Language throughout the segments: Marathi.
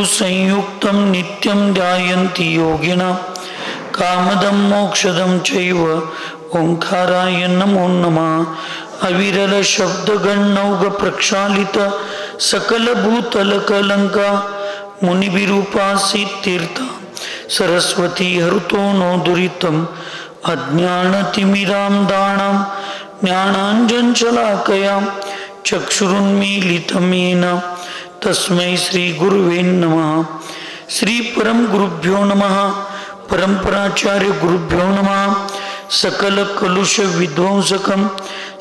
संयुक्तं नित्यं ध्यायन्ति योगिनः कामदं मोक्षदं चैव ओंकाराय नमो नमः। अविरल शब्दगणौघ प्रक्षालित सकल भूतल कलंका मुनिविरूपासीत तीर्थ सरस्वती हरुतो नो दुरितम् अज्ञानतिमिरां दाणां ज्ञानाञ्जनशलाकयां चक्षुरुन्मीलितं येन तस्मै श्री गुरुवे नमः। श्री परम गुरुभ्यो नमः। परंपराचार्य गुरुभ्यो नमः। सकल कलुष विध्वंसकं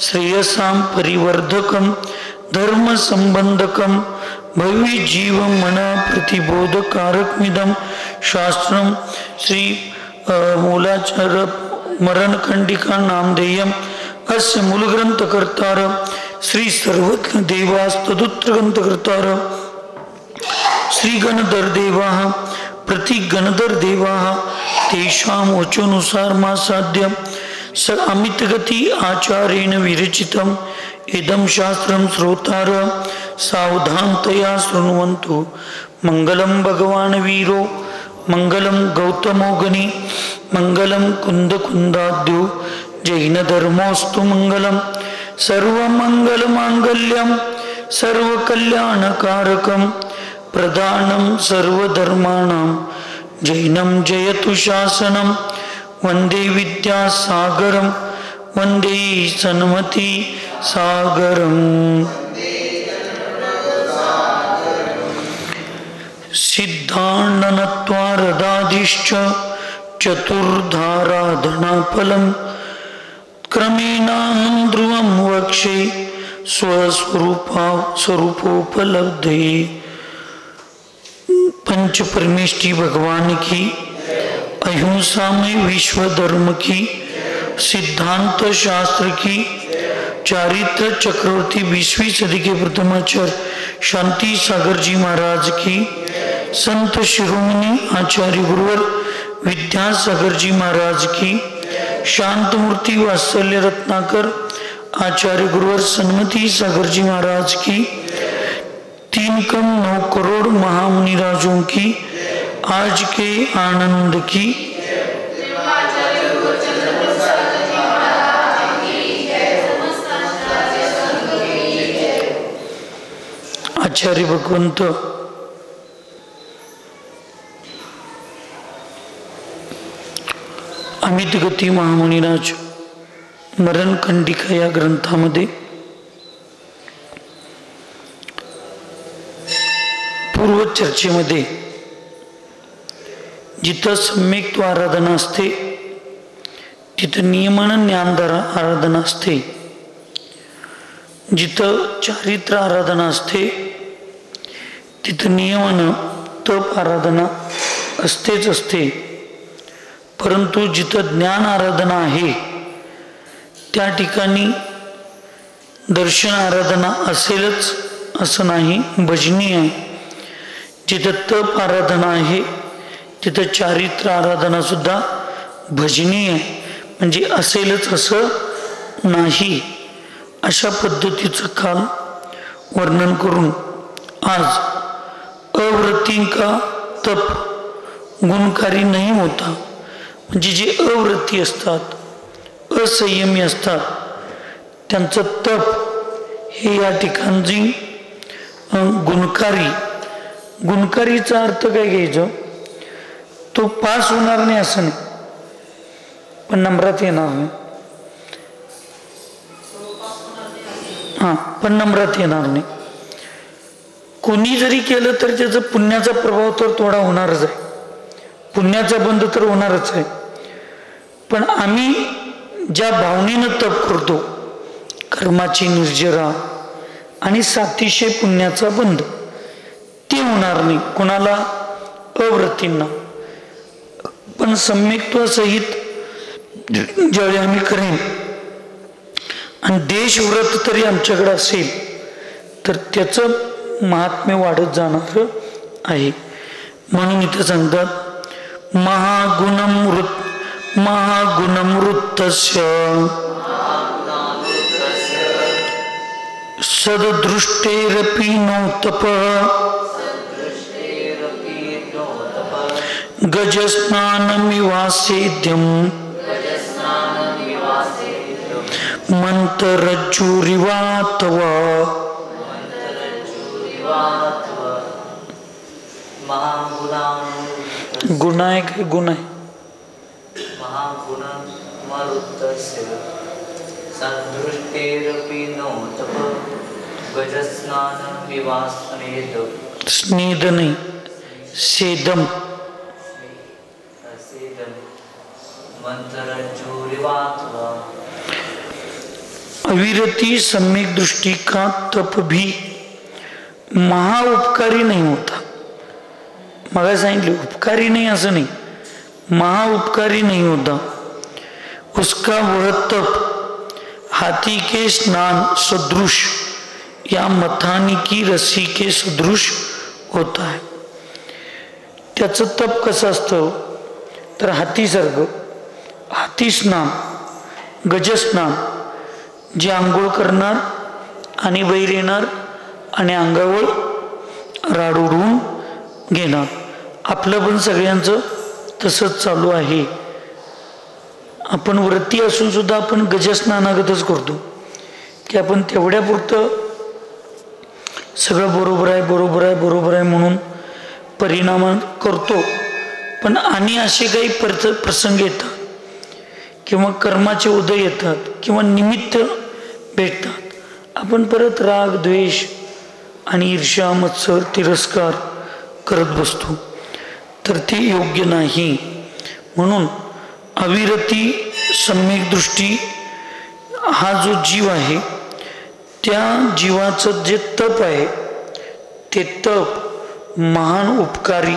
श्रेयसां परिवर्धकं धर्म संबंधकं भव्य जीव मन प्रतिबोधकारकमिदं शास्त्रं श्री मूलाचार मरणखंडिका नामधेयम् अस्य मूलग्रंथकर्तार श्री सर्वज्ञ देवास्तदुत्र ग्रंथकर्तार श्री गणधर देवाः प्रतिगणधर देवाः तेषां वचोनुसार मा साध्य स अमितगति आचार्येण विरचितम् इदं शास्त्रं श्रोतार सावधानतया शृण्वन्तु। मंगलं भगवान् वीरो मंगलं गौतमोगनि मंगलं कुन्दकुन्दाद्यो जैनधर्मोऽस्तु मंगलं सर्वमंगलमांगल्यं सर्वकल्याणकारकं प्रदानं सर्वधर्माणां जैनं जयतु शासनं वन्दे विद्यासागरं वन्दे सन्मति सागरम्। सिद्धान्नत्वारदादिश्च चतुर्धाराधनाफलं क्रमेणाहं ध्रुवं वक्षे स्वरूपोपलब्धे। पंच परमेष्टि भगवान की, अहिंसा में विश्व धर्म की, सिद्धांत शास्त्र की, चारित्र चक्रवर्ती 20वीं सदी के प्रथमाचार्य शांति सागर जी महाराज की, संत शिरोमणि आचार्य गुरुवर विद्यासागर जी महाराज की, शांत मूर्ति वात्सल्य रत्नाकर आचार्य गुरुवर सन्मति सागर जी महाराज की, 3,9 करोड़ महामुनिराजों की आज के आनंद की, आचार्य भगवंत अमित गती महामुनिराज मरणखंडिका या ग्रंथामध्ये पूर्व चर्चेमध्ये जिथं सम्यक्त्व आराधना असते तिथं नियमन ज्ञानधार आराधना असते, जिथं चारित्र आराधना असते तिथं नियमन तप आराधना असतेच असते। परंतु जिथं ज्ञान आराधना आहे त्या ठिकाणी दर्शन आराधना असेलच असं नाही, भजनी आहे। जिथं तप आराधना आहे तिथं चारित्र आराधना सुद्धा भजनी आहे, म्हणजे असेलच असं नाही। अशा पद्धतीचं काल वर्णन करून आज अव्रती का तप गुणकारी नहीं होता, म्हणजे जे अव्रती असतात, असंयमी असतात त्यांचं तप हे या ठिकाणी गुणकारी। गुणकारीचा अर्थ काय घ्यायचं, तो पास होणार नाही असं नाही, पण नंबरात येणार नाही। हां, पण नंबरात येणार नाही। कोणी जरी केलं तर त्याचा पुण्याचा प्रभाव तर थोडा होणारच आहे, पुण्याचा बंध तर होणारच आहे। पण आम्ही ज्या भावनेनं तप करतो, कर्माची निर्जरा आणि सातिशय पुण्याचा बंध, ते होणार नाही कोणाला, अव्रतींना। पण सम्यक्त्व सहित ज्यावेळी आम्ही करेन आणि देशव्रत तरी आमच्याकडे असेल तर त्याचं महात्म्य वाढत जाणार आहे। म्हणून इथे सांगतात महागुणमृतस्य सददृष्टेरपि नो तपः गजस्नानमिवासेद्यं मंतरज्जुरिवा तवा। गुण आहे काय? गुण आहे स्नेद नाही, सेदम। अविरति सम्यक दृष्टि का तप भी महाउपकारी नहीं होता। मग सांगितले उपकारी नहीं असं नहीं, महाउपकारी नहीं होता। उसका वह तप हाथी के स्नान सदृश या मथानी की रस्सी के सदृश होता है। त्याचं तप कसं असतं तर हातीसारखं, हाती स्नान, गजस्नान, जे आंघोळ करणार आणि बैर येणार आणि अंगावर राड उडवून घेणार। आपलं पण सगळ्यांचं तसंच चालू आहे। आपण व्रती असून सुद्धा आपण गजस्नानागतच करतो की आपण तेवढ्यापुरतं सगळं बरोबर आहे बरोबर आहे बरोबर आहे म्हणून परिणाम करतो। पण आणि असे काही प्रसंग येतात किंवा कर्माचे उदय येतात किंवा निमित्त भेटतात, आपण परत राग द्वेष आणि ईर्ष्या मत्सर तिरस्कार करत बसतो, तर ते योग्य नाही। म्हणून अविरती सम्यक दृष्टी हा जो जीव आहे त्या जीवाचं जे तप आहे ते तप महान उपकारी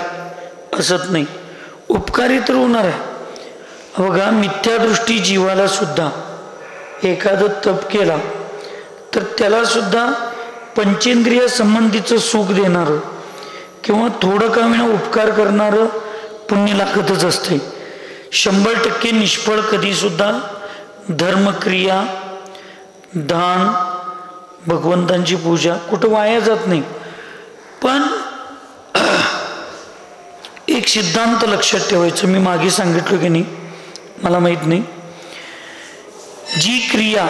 असत नाही। उपकारी तर होणार आहे। बघा मिथ्यादृष्टी जीवाला सुद्धा एखादं तप केला तर त्याला सुद्धा पंचेंद्रिय संबंधीचं सुख देणारं किंवा थोडं का होईना उपकार करणारं पुण्य लागतच असते। 100% निष्फळ कधी सुद्धा धर्मक्रिया, दान, भगवंतांची पूजा कुठं वाया जात नाही। पण एक सिद्धांत लक्षात ठेवायचं, मी मागे सांगितलं की नाही मला माहित नाही, जी क्रिया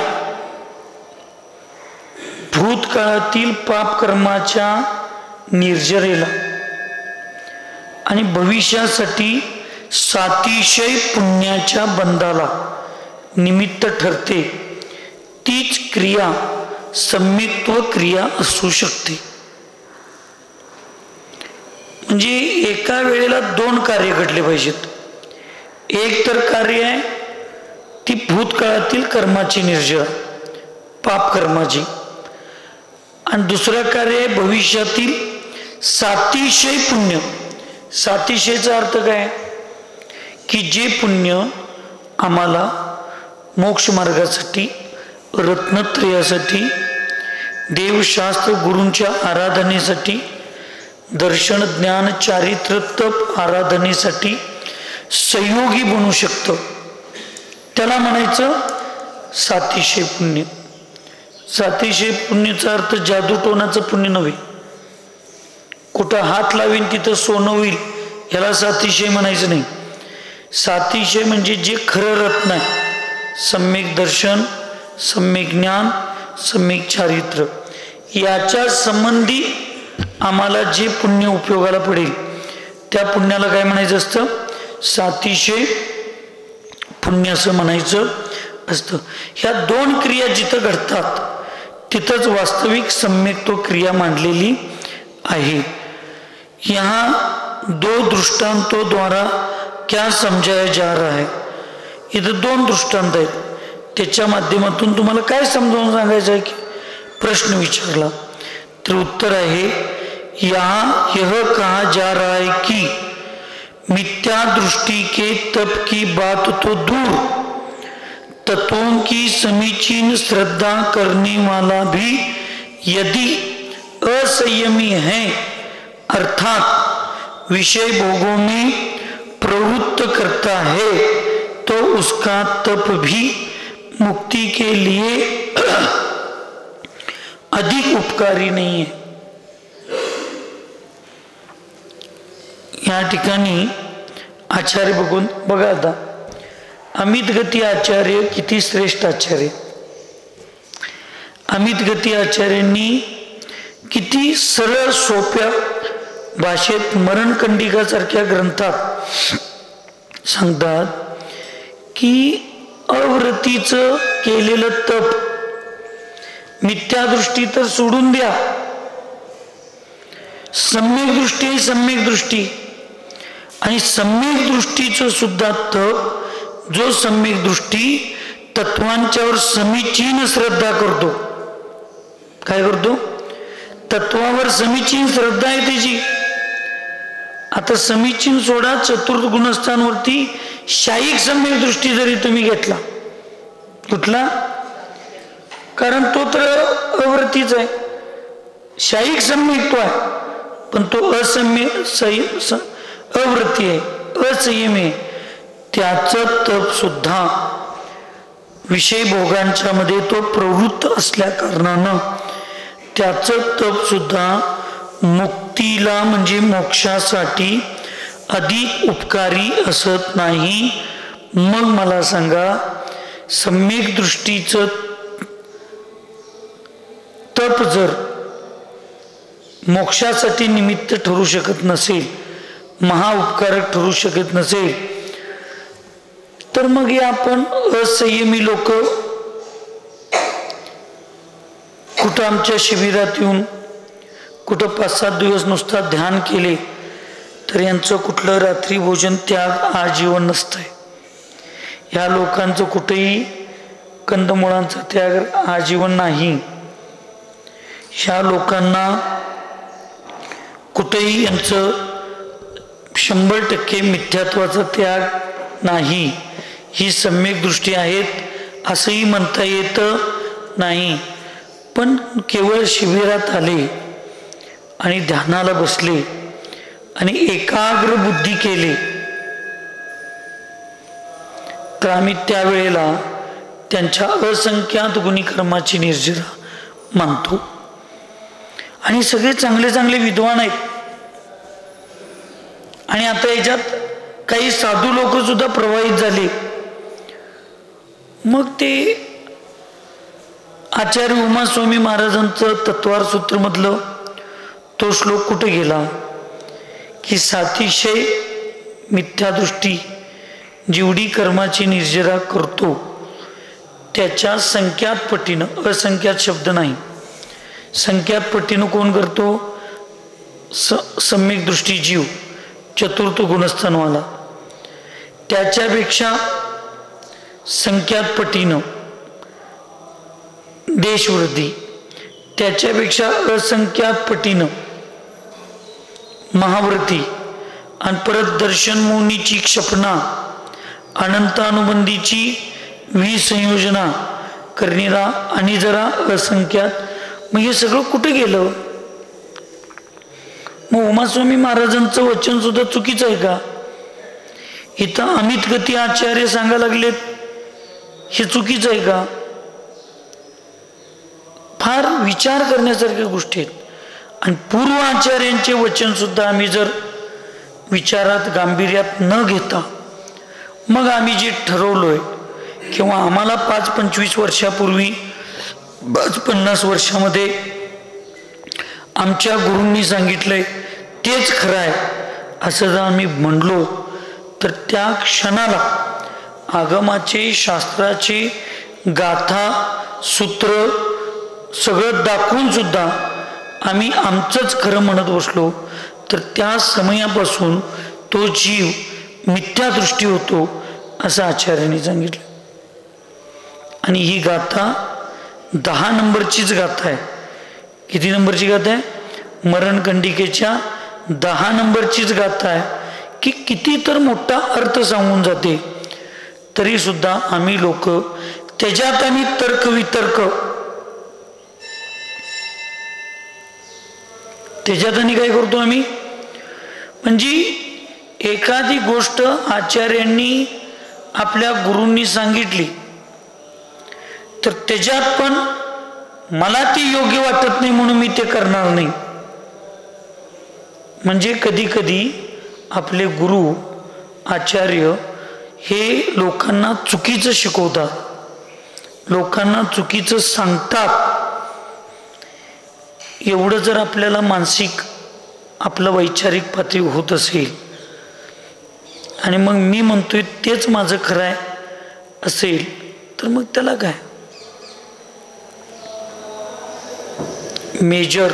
भूतकाळातील पापकर्माच्या निर्जरेला आणि भविष्यासाठी सातिशय पुण्याच्या बंधाला निमित्त ठरते तीच क्रिया सम्यक्त्व क्रिया असू शकते। म्हणजे एका वेळेला दोन कार्य घडले पाहिजेत। एक तर कार्य आहे ती भूतकाळातील कर्माची निर्जरा पाप कर्माची, आणि दुसरं कार्य आहे भविष्यातील सातिशय पुण्य। सातिशयचा अर्थ काय की जे पुण्य आम्हाला मोक्ष मार्गासाठी, रत्नत्रयासाठी, देवशास्त्र गुरूंच्या आराधनेसाठी, दर्शन ज्ञान चारित्र्य तप आराधनेसाठी संयोगी बनू शकतं, त्याला म्हणायचं सातिशय पुण्य। सातिशय पुण्याचा अर्थ जादू टोनाचं पुण्य नव्हे, कुठं हात लावीन तिथं सोनं होईल याला सातिशय म्हणायचं नाही। सातिशय म्हणजे जे खरं रत्न आहे, सम्यक दर्शन, सम्यक ज्ञान, सम्यक चारित्र्य, याच्या संबंधी आम्हाला जे पुण्य उपयोगाला पडेल त्या पुण्याला काय म्हणायचं असतं, सातिशय पुण्य असं म्हणायचं असतं। ह्या दोन क्रिया जिथं घडतात तिथंच वास्तविक सम्यक्त्व क्रिया मांडलेली आहे। यहाँ दो दृष्टांतों द्वारा क्या समझाया जा रहा है, इथं दोन दृष्टांत आहेत, त्याच्या माध्यमातून तुम्हाला काय समजावून सांगायचं आहे की प्रश्न विचारला तर उत्तर आहे, यहाँ यह कहा जा रहा है कि मिथ्या दृष्टि के तप की बात तो दूर, तत्वों की समीचीन श्रद्धा करने वाला भी यदि असंयमी है अर्थात विषय भोगों में प्रवृत्त करता है तो उसका तप भी मुक्ति के लिए अधिक उपकारी नहीं है। या ठिकाणी आचार्य बघून बघा आता, अमित गती आचार्य किती श्रेष्ठ आचार्य. अमित गती आचार्यांनी किती सरळ सोप्या भाषेत मरणकंडिकासारख्या ग्रंथात सांगतात की अव्रतीचं केलेलं तप, मिथ्यादृष्टी तर सोडून द्या, सम्यक दृष्टी आहे सम्यक दृष्टी, आणि सम्यक दृष्टीचं सुद्धा तप जो सम्यक दृष्टी तत्वांच्यावर समीचीन श्रद्धा करतो. काय करतो? तत्वावर समीचीन श्रद्धा आहे त्याची. आता समीचीन सोडा, चतुर्थ गुणस्थांवरती शाईक सम्यक दृष्टी जरी तुम्ही घेतला, कुठला? कारण तो तर अव्रतीच आहे, शाईक सम्यक तो आहे, पण तो अव्रती आहे, असंयमी आहे. त्याचं तप सुद्धा विषय भोगांच्या मध्ये तो प्रवृत्त असल्या कारणानं त्याचं तप सुद्धा मुक्तीला म्हणजे मोक्षासाठी अधिक उपकारी असत नाही. मग मला सांगा, सम्यक दृष्टीचं तप जर मोक्षासाठी निमित्त ठरू शकत नसेल, महाउपकारक ठरू शकत नसेल, तर मग हे आपण असंयमी लोक कुठं आमच्या शिबिरात येऊन कुठं 5-7 दिवस नुसता ध्यान केले तर यांचं कुठलं रात्री भोजन त्याग आजीवन नसतंय. ह्या लोकांचं कुठेही कंदमुळांचा त्याग आजीवन नाही. ह्या लोकांना कुठेही यांचं 100% मिथ्यात्वाचा त्याग नाही. ही सम्यक दृष्टी आहेत असंही म्हणता येत नाही. पण केवळ शिबिरात आले आणि ध्यानाला बसले आणि एकाग्र बुद्धी केले तर आम्ही त्यावेळेला त्यांच्या असंख्यात गुणीकर्माची निर्जरा मानतो. आणि सगळे चांगले चांगले विद्वान आहेत. आणि आता याच्यात काही साधू लोक सुद्धा प्रवाहित झाले. मग ते आचार्य उमास्वामी महाराजांचं तत्वार सूत्र मधलं तो श्लोक कुठे गेला की सातिशय मिथ्यादृष्टी जेवढी कर्माची निर्जरा करतो त्याच्या संख्यात पटीनं, असंख्यात शब्द नाही, संख्यात पटीनं कोण करतो? सम्यक दृष्टी जीव, चतुर्थ गुणस्थानवाला. त्याच्यापेक्षा संख्यात पटीनं देशवृद्धी, त्याच्यापेक्षा असंख्यात पटीनं महाव्रती, आणि परत दर्शन मोनीची क्षपना, अनंतानुबंधीची विसंयोजना करणीला आणि जरा असंख्यात. मग हे सगळं कुठे गेलं? मग उमास्वामी महाराजांचं वचन सुद्धा चुकीचं आहे का? इथं अमित गती आचार्य सांगायला लागलेत, हे चुकीचं आहे का? फार विचार करण्यासारख्या गोष्टी आहेत. आणि पूर्व आचार्यांचे वचन सुद्धा आम्ही जर विचारात गांभीर्यात न घेता मग आम्ही जे ठरवलोय किंवा आम्हाला 5-25 वर्षापूर्वी 50 वर्षामध्ये आमच्या गुरूंनी सांगितलंय तेच खरं आहे असं जर आम्ही म्हणलो तर त्या क्षणाला आगमाचे, शास्त्राचे, गाथा, सूत्र सगळं दाखवून सुद्धा आम्ही आमचंच खरं म्हणत बसलो तर त्या समयापासून तो जीव मिथ्यादृष्टी होतो असं आचार्यांनी सांगितलं. आणि ही गाथा 10 नंबरचीच गाथा आहे. किती नंबरची गाथा आहे? मरणकंडिकेच्या 10 नंबरचीच गाथा आहे की किती तर मोठा अर्थ सांगून जाते. तरी सुद्धा आम्ही लोक त्याच्यात आणि तर्कवितर्क, त्याच्यात आणि काय करतो आम्ही? म्हणजे एखादी गोष्ट आचार्यांनी आपल्या गुरूंनी सांगितली तर त्याच्यात पण मला ती योग्य वाटत नाही म्हणून मी ते करणार नाही. म्हणजे कधी कधी आपले गुरु आचार्य हे लोकांना चुकीचं शिकवतात, लोकांना चुकीचं सांगतात. एवढं जर आपल्याला मानसिक आपलं वैचारिक पातळी होत असेल आणि मग मी म्हणतोय तेच माझं खरं आहे असेल तर मग त्याला काय. मेजर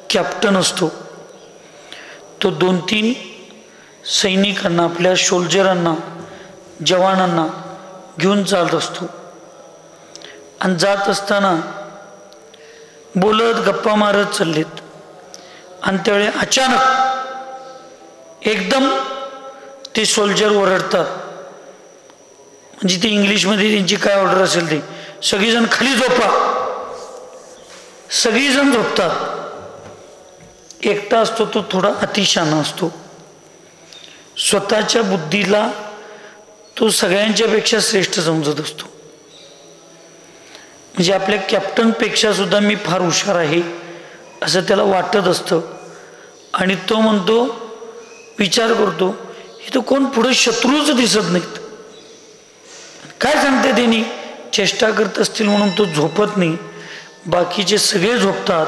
कॅप्टन असतो, तो 2-3 सैनिकांना, आपल्या शोल्जरांना, जवानांना घेऊन चालत असतो आणि जात असताना बोलत गप्पा मारत चाललेत आणि त्यावेळी अचानक एकदम ते सोल्जर ओरडतात. म्हणजे ते इंग्लिशमध्ये त्यांची काय ऑर्डर असेल ते, सगळीजण खाली झोपा. सगळीजण झोपतात. एकटा असतो तो थोडा अतिशहाणा असतो, स्वतःच्या बुद्धीला तो सगळ्यांच्या पेक्षा श्रेष्ठ समजत असतो. म्हणजे आपल्या कॅप्टनपेक्षा सुद्धा मी फार हुशार आहे असं त्याला वाटत असतं. आणि तो म्हणतो, विचार करतो, हे तर कोण पुढे शत्रूच दिसत नाहीत, काय सांगते त्यांनी, चेष्टा करत असतील म्हणून तो झोपत नाही. बाकीचे सगळे झोपतात.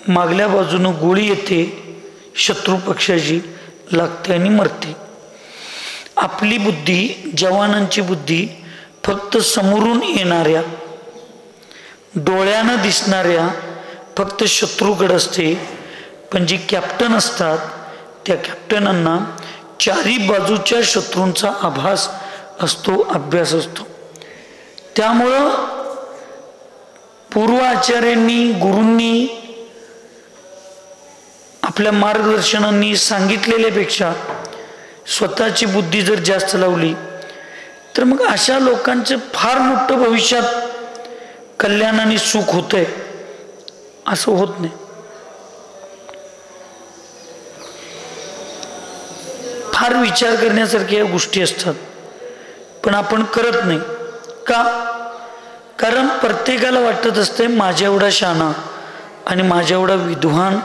मागल्या बाजूनं गोळी येते, शत्रू पक्षाची लागते आणि मरते. आपली बुद्धी, जवानांची बुद्धी फक्त समोरून येणाऱ्या, डोळ्यानं दिसणाऱ्या फक्त शत्रूकडे असते. पण जे कॅप्टन असतात त्या कॅप्टनांना चारी बाजूच्या शत्रूंचा आभास असतो, अभ्यास असतो. त्यामुळं पूर्व आचार्यांनी, गुरूंनी, आपल्या मार्गदर्शनांनी सांगितलेल्यापेक्षा स्वतःची बुद्धी जर जास्त लावली तर मग अशा लोकांचं फार मोठं भविष्यात कल्याण आणि सुख होतंय असं होत नाही. फार विचार करण्यासारख्या गोष्टी असतात पण आपण करत नाही. का? कारण प्रत्येकाला वाटत असते माझ्या एवढा शहाणा आणि माझ्या एवढा विद्वान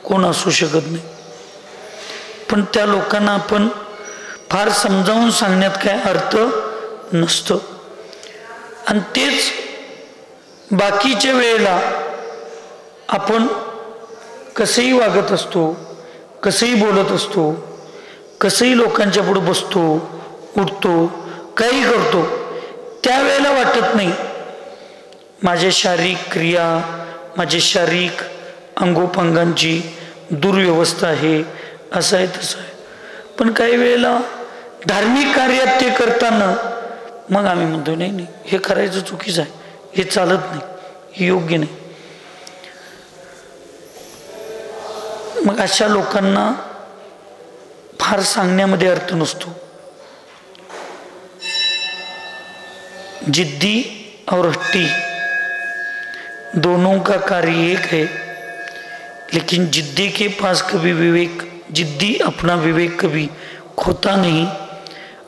कोण असू शकत नाही. पण त्या लोकांना आपण फार समजावून सांगण्यात काय अर्थ नसतं. आणि तेच बाकीच्या वेळेला आपण कसंही वागत असतो, कसंही बोलत असतो, कसंही लोकांच्या पुढे बसतो, उठतो, काही करतो, त्यावेळेला वाटत नाही माझ्या शारीरिक क्रिया, माझे शारीरिक अंगोपांगांची दुर्व्यवस्था आहे, असं आहे तसं आहे. पण काही वेळेला धार्मिक कार्यात ते करताना मग आम्ही म्हणतो नाही नाही हे करायचं चुकीचं आहे, हे चालत नाही, हे योग्य नाही. मग अशा लोकांना फार सांगण्यामध्ये अर्थ नसतो. जिद्दी और हट्टी दोनों का कार्य एक है, लेकिन जिद्दी के पास कभी विवेक, जिद्दी अपना विवेक कभी खोता नहीं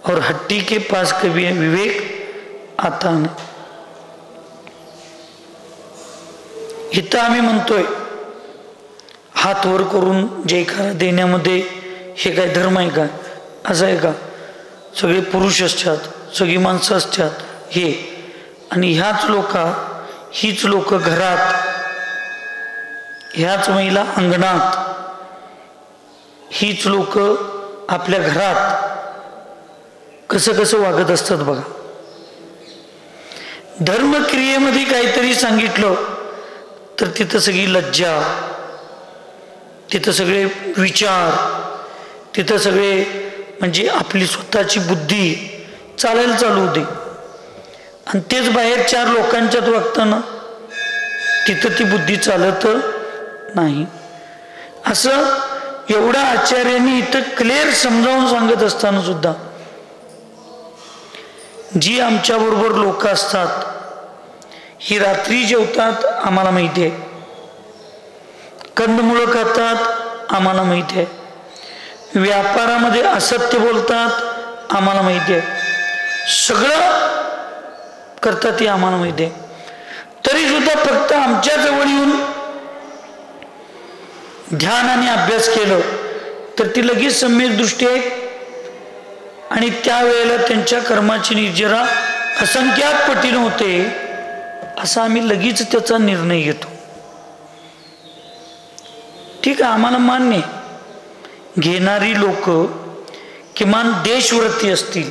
और हट्टी के पास कभी विवेक आता नहीं. इथं आम्ही म्हणतोय हात वर करून जयकारा देण्यामध्ये हे काय धर्म आहे का? असं आहे का? सगळे पुरुष असतात, सगळी माणसं असतात हे, आणि हीच लोक घरात, ह्याच महिला अंगणात, हीच लोक आपल्या घरात कसं कसं वागत असतात बघा. धर्मक्रियेमध्ये काहीतरी सांगितलं तर तिथं सगळी लज्जा, तिथं सगळे विचार, तिथं सगळे म्हणजे आपली स्वतःची बुद्धी चालायला चालू होते. आणि तेच बाहेर 4 लोकांच्यात वागताना तिथं ती बुद्धी चालत नाही. असं एवढा आचार्यांनी इथं क्लिअर समजावून सांगत असताना सुद्धा जी आमच्याबरोबर लोक असतात ही रात्री जेवतात आम्हाला माहिती आहे, कंदमुळं खातात आम्हाला माहिती आहे, व्यापारामध्ये असत्य बोलतात आम्हाला माहिती आहे, सगळं करतात ती आम्हाला माहिती आहे. तरी सुद्धा फक्त आमच्या जवळ येऊन ध्यान आणि अभ्यास केलं तर ती लगेच सम्यक दृष्टी आहे आणि त्यावेळेला त्यांच्या कर्माची निर्जरा असंख्यात पटीने होते, असा आम्ही लगेच त्याचा निर्णय घेतो. ठीक आहे, आम्हाला मान्य आहे. घेणारी लोक किमान देशव्रती असतील.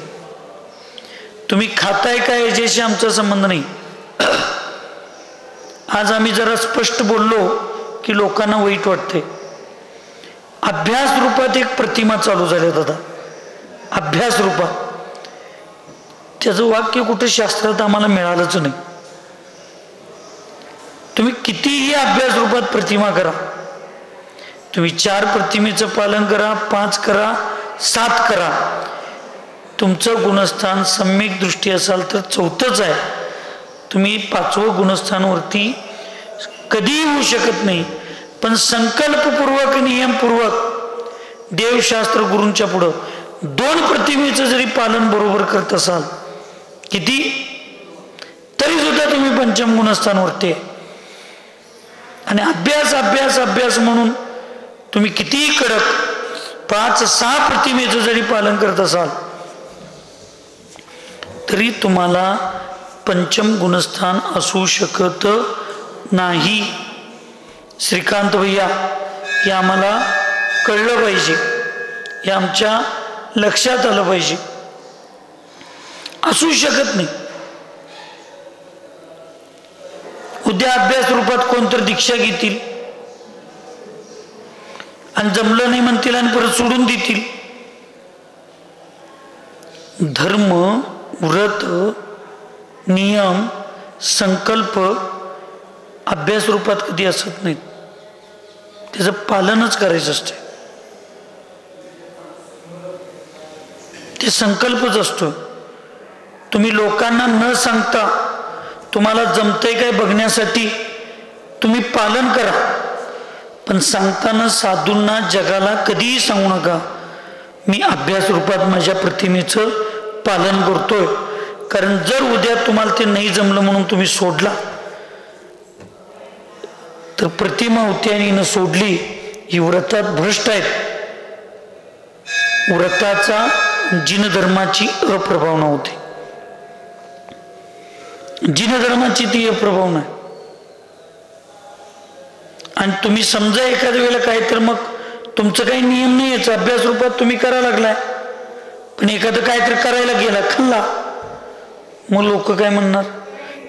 तुम्ही खाताय का याच्याशी आमचा संबंध नाही. आज आम्ही जरा स्पष्ट बोललो की लोकांना वाईट वाटते. अभ्यास रूपात एक प्रतिमा चालू झाल्या दादा, अभ्यास रूपात. त्याचं वाक्य कुठे शास्त्रात आम्हाला मिळालंच नाही. तुम्ही कितीही अभ्यास रूपात प्रतिमा करा, तुम्ही 4 प्रतिमेचं पालन करा, 5 करा, 7 करा, तुमचं गुणस्थान सम्यक दृष्टी असाल तर 4थंच आहे. तुम्ही 5वं गुणस्थानवरती कधीही होऊ शकत नाही. पण संकल्पपूर्वक नियमपूर्वक देवशास्त्र गुरूंच्या पुढं 2 प्रतिमेचं जरी पालन बरोबर करत असाल किती, तरी सुद्धा तुम्ही 5म गुणस्थानवरती. आणि अभ्यास अभ्यास अभ्यास म्हणून तुम्ही कितीही कडक 5-6 प्रतिमेचं जरी पालन करत असाल तरी तुम्हाला 5म गुणस्थान असू शकत नाही. श्रीकांत भैया, हे आम्हाला कळलं पाहिजे, हे आमच्या लक्षात आलं पाहिजे. असू शकत नाही. उद्या अभ्यास रूपात कोणतर दीक्षा घेतील आणि जमलं नाही म्हणतील आणि परत सोडून देतील. धर्म, व्रत, नियम, संकल्प अभ्यास रूपात कधी असत नाहीत. त्याचं पालनच करायचं असते. ते संकल्पच असतो. तुम्ही लोकांना न सांगता तुम्हाला जमतंय काय बघण्यासाठी तुम्ही पालन करा, पण सांगताना साधूंना, जगाला कधीही सांगू नका मी अभ्यास रूपात माझ्या प्रतिमेचं पालन करतोय. कारण जर उद्या तुम्हाला ते नाही जमलं म्हणून तुम्ही सोडला तर प्रतिमा होती आणि न सोडली, ही व्रतात भ्रष्ट आहेत. व्रताचा जिनधर्माची अप्रभावना होते. जिनधर्माची ती अप्रभावना आहे. आणि तुम्ही समजा एखाद्या वेळेला काय तर मग तुमचं काही नियम नाही याचा अभ्यास रूपात तुम्ही करायला लागलाय, पण एखादं काय तर करायला गेला, खाल्ला, मग लोक काय म्हणणार,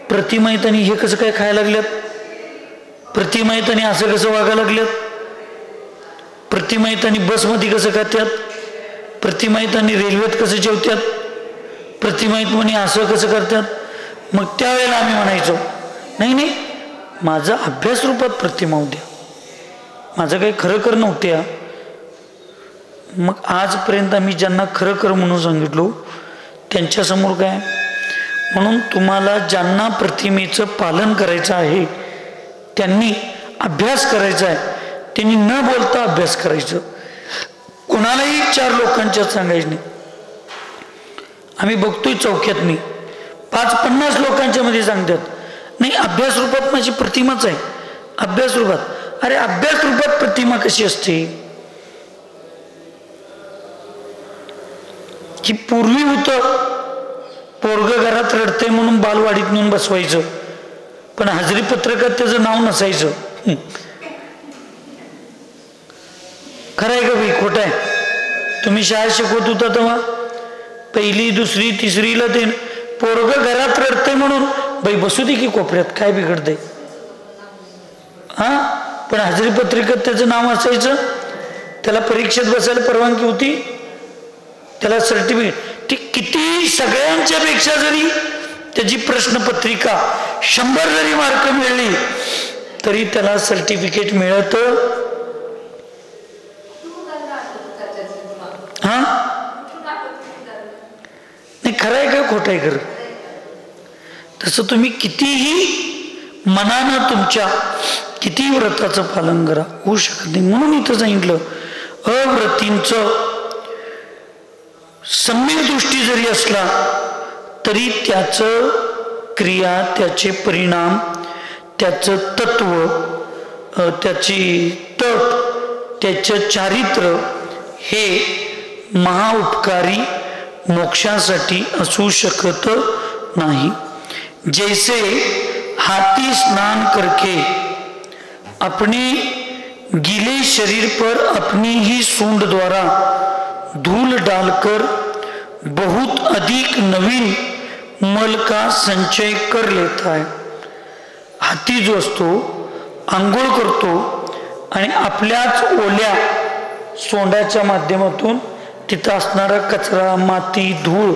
प्रतिमा आहेत आणि हे कसं काय खायला लागल्यात, प्रतिमा आहेत आणि असं कसं वागायला लागल्यात, प्रतिमा आहेत आणि बसमध्ये कसं खात्यात, प्रतिमा आहेत आणि रेल्वेत कसं जेवत्यात, प्रतिमा आहेत म्हणे असं कसं करतात. मग त्यावेळेला आम्ही म्हणायचो नाही नाही, माझा अभ्यास रूपात प्रतिमा होत्या, माझं काही खरं कर नव्हत्या. मग आजपर्यंत आम्ही ज्यांना खरं कर म्हणून सांगितलो त्यांच्यासमोर काय. म्हणून तुम्हाला ज्यांना प्रतिमेचं पालन करायचं आहे त्यांनी अभ्यास करायचा आहे, त्यांनी न बोलता अभ्यास करायचं. कोणालाही 4 लोकांच्यात सांगायचं नाही. आम्ही बघतोय चौक्यात मी 5-50 लोकांच्या मध्ये सांगतात नाही अभ्यास रूपात माझी प्रतिमाच आहे, अभ्यास रूपात. अरे अभ्यास रूपात प्रतिमा कशी असते की पूर्वी होतं पोरग घरात रडते म्हणून बालवाडीत नेऊन बसवायचं, पण हजेरी पत्रकात त्याचं नाव नसायचं. खरं आहे का भाई, खोटं आहे? तुम्ही शाळेत शिकवत होता तेव्हा 1ली, 2री, 3रीला ते पोरग घरात रडते म्हणून बाई बसू दे की कोपऱ्यात, काय बिघडतंय. हा, पण हजेरी पत्रिकेत त्याचं नाव असायचं, त्याला परीक्षेत बसायला परवानगी होती, त्याला सर्टिफिकेट. ती किती सगळ्यांच्या पेक्षा जरी त्याची प्रश्नपत्रिका 100 जरी मार्क मिळली तरी त्याला सर्टिफिकेट मिळत. हा नाही, खरं आहे का खोटं आहे? खरं. तसं तुम्ही कितीही मनानं तुमच्या कितीही व्रताचं पालन करा, होऊ शकत नाही. म्हणून इथं सांगितलं अव्रतींचं सम्यक दृष्टी जरी असला तरी त्याचं क्रिया, त्याचे परिणाम, त्याचं तत्व, त्याची तप, त्याचं चारित्र्य हे महाउपकारी, मोक्षासाठी असू शकत नाही। जैसे हाथी स्नान करके अपने गीले शरीर पर अपनी ही सूंड द्वारा धूल डालकर बहुत अधिक नवीन मल का संचय कर लेता है। हाती जो असतो आंघोळ करतो आणि आपल्याच ओल्या सोंडाच्या माध्यमातून तिथं असणारा कचरा, माती, धूळ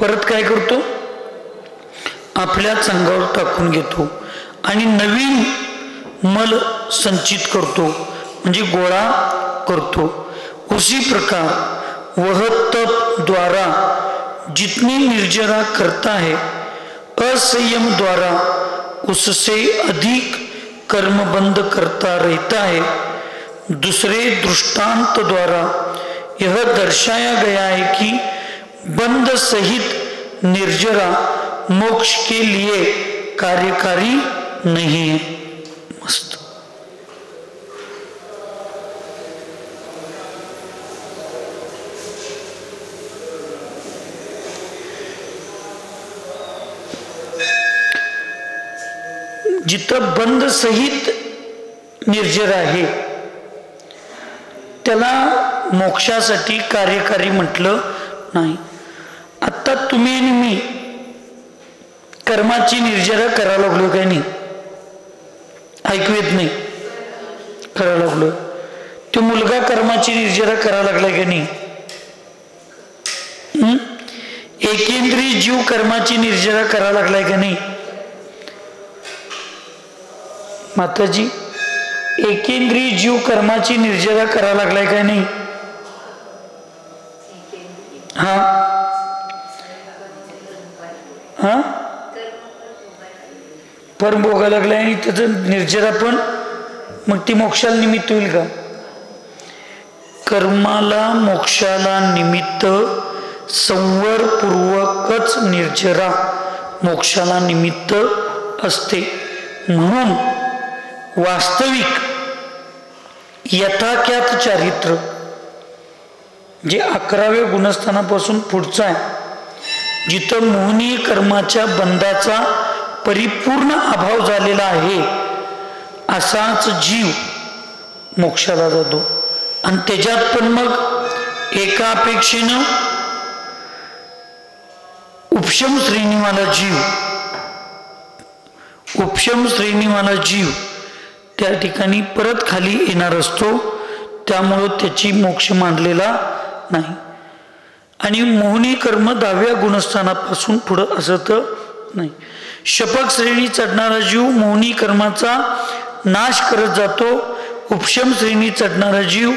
परत काय करतो, आपल्याच अंगावर टाकून घेतो आणि नवीन मल संचित करतो, म्हणजे गोळा करतो। उसी प्रकार वह तप द्वारा जितनी निर्जरा करता है, असंयम द्वारा उससे अधिक कर्मबंध करता रहता है। दूसरे दृष्टांत द्वारा यह दर्शाया गया है कि बंध सहित निर्जरा मोक्ष के लिए कार्यकारी नहीं है। मस्त। जिथं बंध सहित निर्जर आहे त्याला मोक्षासाठी कार्यकारी म्हटलं नाही। आता तुम्ही आणि मी कर्माची निर्जरा करायला लागलो काय नाही, ऐकू येत नाही, करायला लागलो। तो मुलगा कर्माची निर्जरा करायला लागलाय का नाही? एकेंद्रिय जीव कर्माची निर्जरा करायला लागलाय का नाही? माताजी, एकेंद्रिय जीव कर्माची निर्जरा करायला लागलाय का नाही? हा हा पर भोगायला लागलाय आणि त्याचं निर्जरा पण मग ती मोक्षाला निमित्त होईल का? कर्माला मोक्षाला निमित्त संवरपूर्वकच निर्जरा मोक्षाला निमित्त असते। म्हणून वास्तविक यथाख्यात चारित्र जे 11व्या गुणस्थानापासून पुढचं आहे, जिथं मोहनीय कर्माच्या बंधाचा परिपूर्ण अभाव झालेला आहे, असाच जीव मोक्षाला जातो। आणि त्याच्यात पण मग एका अपेक्षेनं उपशम श्रेणीवाला जीव त्या ठिकाणी परत खाली येणार असतो, त्यामुळं त्याची मोक्ष मानलेला नाही। आणि मोहनी कर्म 10व्या गुणस्थानापासून पुढं असत नाही। शपक श्रेणी चढणारा जीव मोहनी कर्माचा नाश करत जातो, उपशम श्रेणी चढणारा जीव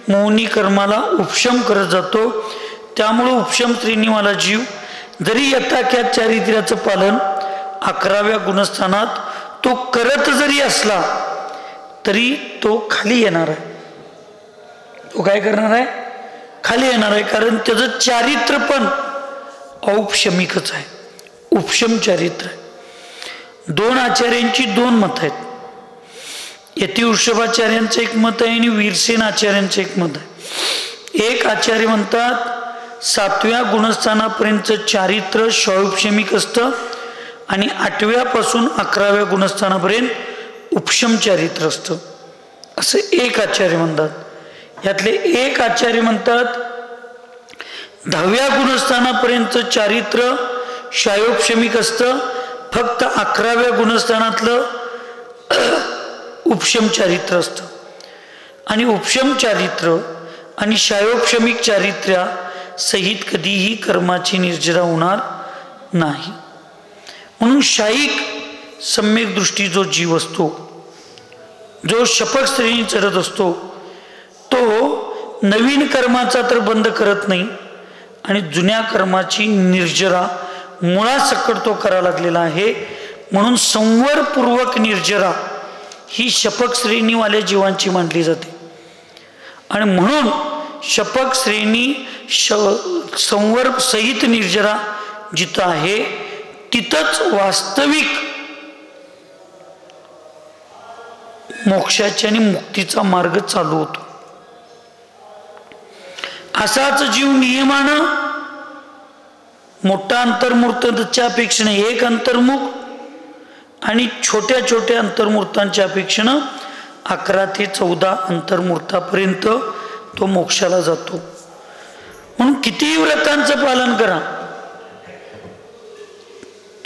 मोहनी कर्माला उपशम करत जातो। त्यामुळे उपशम श्रेणीवाला जीव जरी यथाख्यात चारित्र्याचं पालन 11व्या गुणस्थानात तो करत जरी असला तरी तो खाली येणार आहे। तो काय करणार आहे? खाली येणार आहे, कारण त्याचं चारित्र्य पण औपशमिकच आहे, उपशम चारित्र्य आहे। 2 आचार्यांची 2 मत आहेत। यती वृषभाचार्यांचं एक मत आहे आणि वीरसेन आचार्यांचं एक मत आहे। एक आचार्य म्हणतात 7व्या गुणस्थानापर्यंतचं चारित्र्य शौपशमिक असतं आणि 8व्यापासून 11व्या गुणस्थानापर्यंत उपशम चारित्र्य असतं, असं एक आचार्य म्हणतात। यातले एक आचार्य म्हणतात 10व्या गुणस्थानापर्यंतचं चारित्र्य शायोपशमिक असतं, फक्त 11व्या गुणस्थानातलं उपशम चारित्र्य असतं। आणि उपशम चारित्र्य आणि शायोपशमिक चारित्र्या सहित कधीही कर्माची निर्जरा होणार नाही। म्हणून शाईक सम्यक दृष्टी जो जीव असतो, जो शपक श्रेणी चढत असतो, तो नवीन कर्माचा तर बंद करत नाही आणि जुन्या कर्माची निर्जरा मुळासकट तो करायला लागलेला आहे। म्हणून संवरपूर्वक निर्जरा ही शपक श्रेणीवाल्या जीवांची मानली जाते। आणि म्हणून शपक श्रेणी संवर सहित निर्जरा जिथं आहे तिथंच वास्तविक मोक्षाच्या आणि मुक्तीचा मार्ग चालू होतो। असाच जीव नियमानं मोठा अंतर्मूर्तांच्या अपेक्षेने एक अंतर्मुख आणि छोट्या छोट्या अंतर्मूर्तांच्या अपेक्षेनं 11 ते 14 अंतर्मूर्तापर्यंत तो मोक्षाला जातो. म्हणून किती व्रतांचं पालन करा.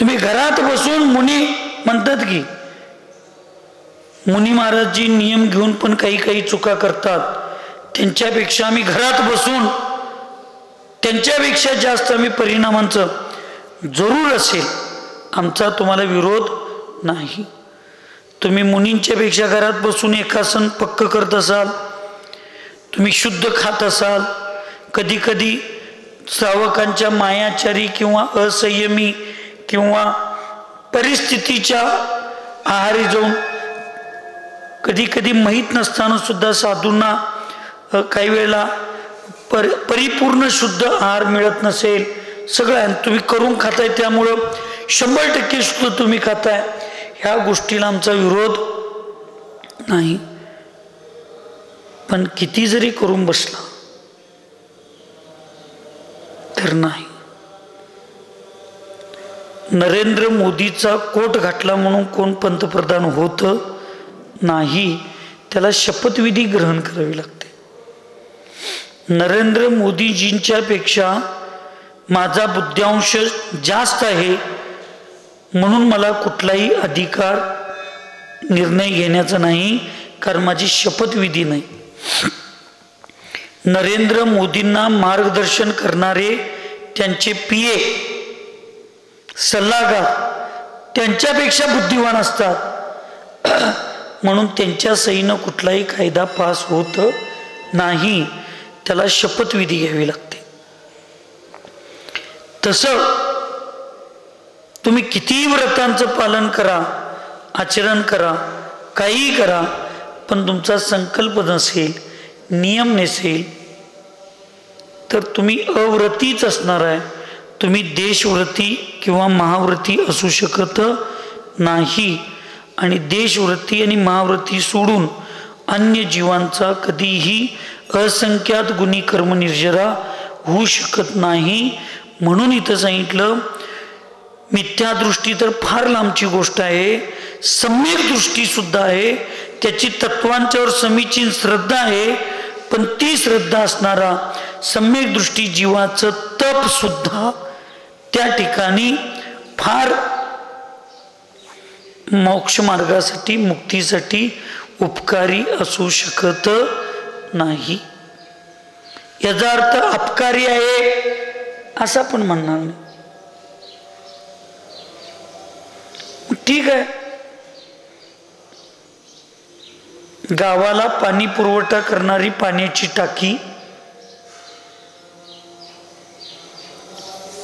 तुम्ही घरात बसून मुनी म्हणतात की मुनी महाराजजी नियम घेऊन पण काही काही चुका करतात, त्यांच्यापेक्षा आम्ही घरात बसून त्यांच्यापेक्षा जास्त आम्ही परिणामांचं जरूर असेल, आमचा तुम्हाला विरोध नाही. तुम्ही मुनींच्या पेक्षा घरात बसून एकासन पक्क करत असाल, तुम्ही शुद्ध खात असाल, कधी कधी श्रावकांच्या मायाचारी किंवा असंयमी किंवा परिस्थितीच्या आहारी जाऊन कधी कधी माहीत नसताना सुद्धा साधूंना काही वेळेला परिपूर्ण शुद्ध आहार मिळत नसेल, सगळं तुम्ही करून खाताय, त्यामुळं 100% शुद्ध तुम्ही खाताय, ह्या गोष्टीला आमचा विरोध नाही. पण किती जरी करून बसला तर नाही. नरेंद्र मोदीचा कोट घातला म्हणून कोण पंतप्रधान होत नाही, त्याला शपथविधी ग्रहण करावी लागते. नरेंद्र मोदीजींच्या पेक्षा माझा बुद्ध्यांश जास्त आहे म्हणून मला कुठलाही अधिकार निर्णय घेण्याचा नाही, कारण माझी शपथविधी नाही. नरेंद्र मोदींना मार्गदर्शन करणारे त्यांचे PA सल्लागार त्यांच्यापेक्षा बुद्धिवान असतात, म्हणून त्यांच्या सहीनं कुठलाही कायदा पास होत नाही, त्याला शपथविधी घ्यावी लागते. तसं तुम्ही किती व्रतांचं पालन करा, आचरण करा, काही करा, पण तुमचा संकल्प नसेल, नियम नसेल तर तुम्ही अव्रतीच असणार आहे. तुम्ही देशव्रती किंवा महाव्रती असू शकत नाही. आणि देशव्रती आणि महाव्रती सोडून अन्य जीवांचा कधीही असंख्यात गुणी कर्म निर्जरा होऊ शकत नाही. म्हणून इथं सांगितलं मिथ्यादृष्टी तर फार लांबची गोष्ट आहे, सम्यक दृष्टी सुद्धा आहे, त्याची तत्वांच्यावर समीचीन श्रद्धा आहे, पण ती श्रद्धा असणारा सम्यक दृष्टी जीवाचं तप सुद्धा त्या ठिकाणी फार मोक्ष मार्गासाठी मुक्तीसाठी उपकारी असू शकत नाही. याचा अर्थ अपकारी आहे असा पण म्हणणार नाही. ठीक आहे, गावाला पाणी पुरवठा करणारी पाण्याची टाकी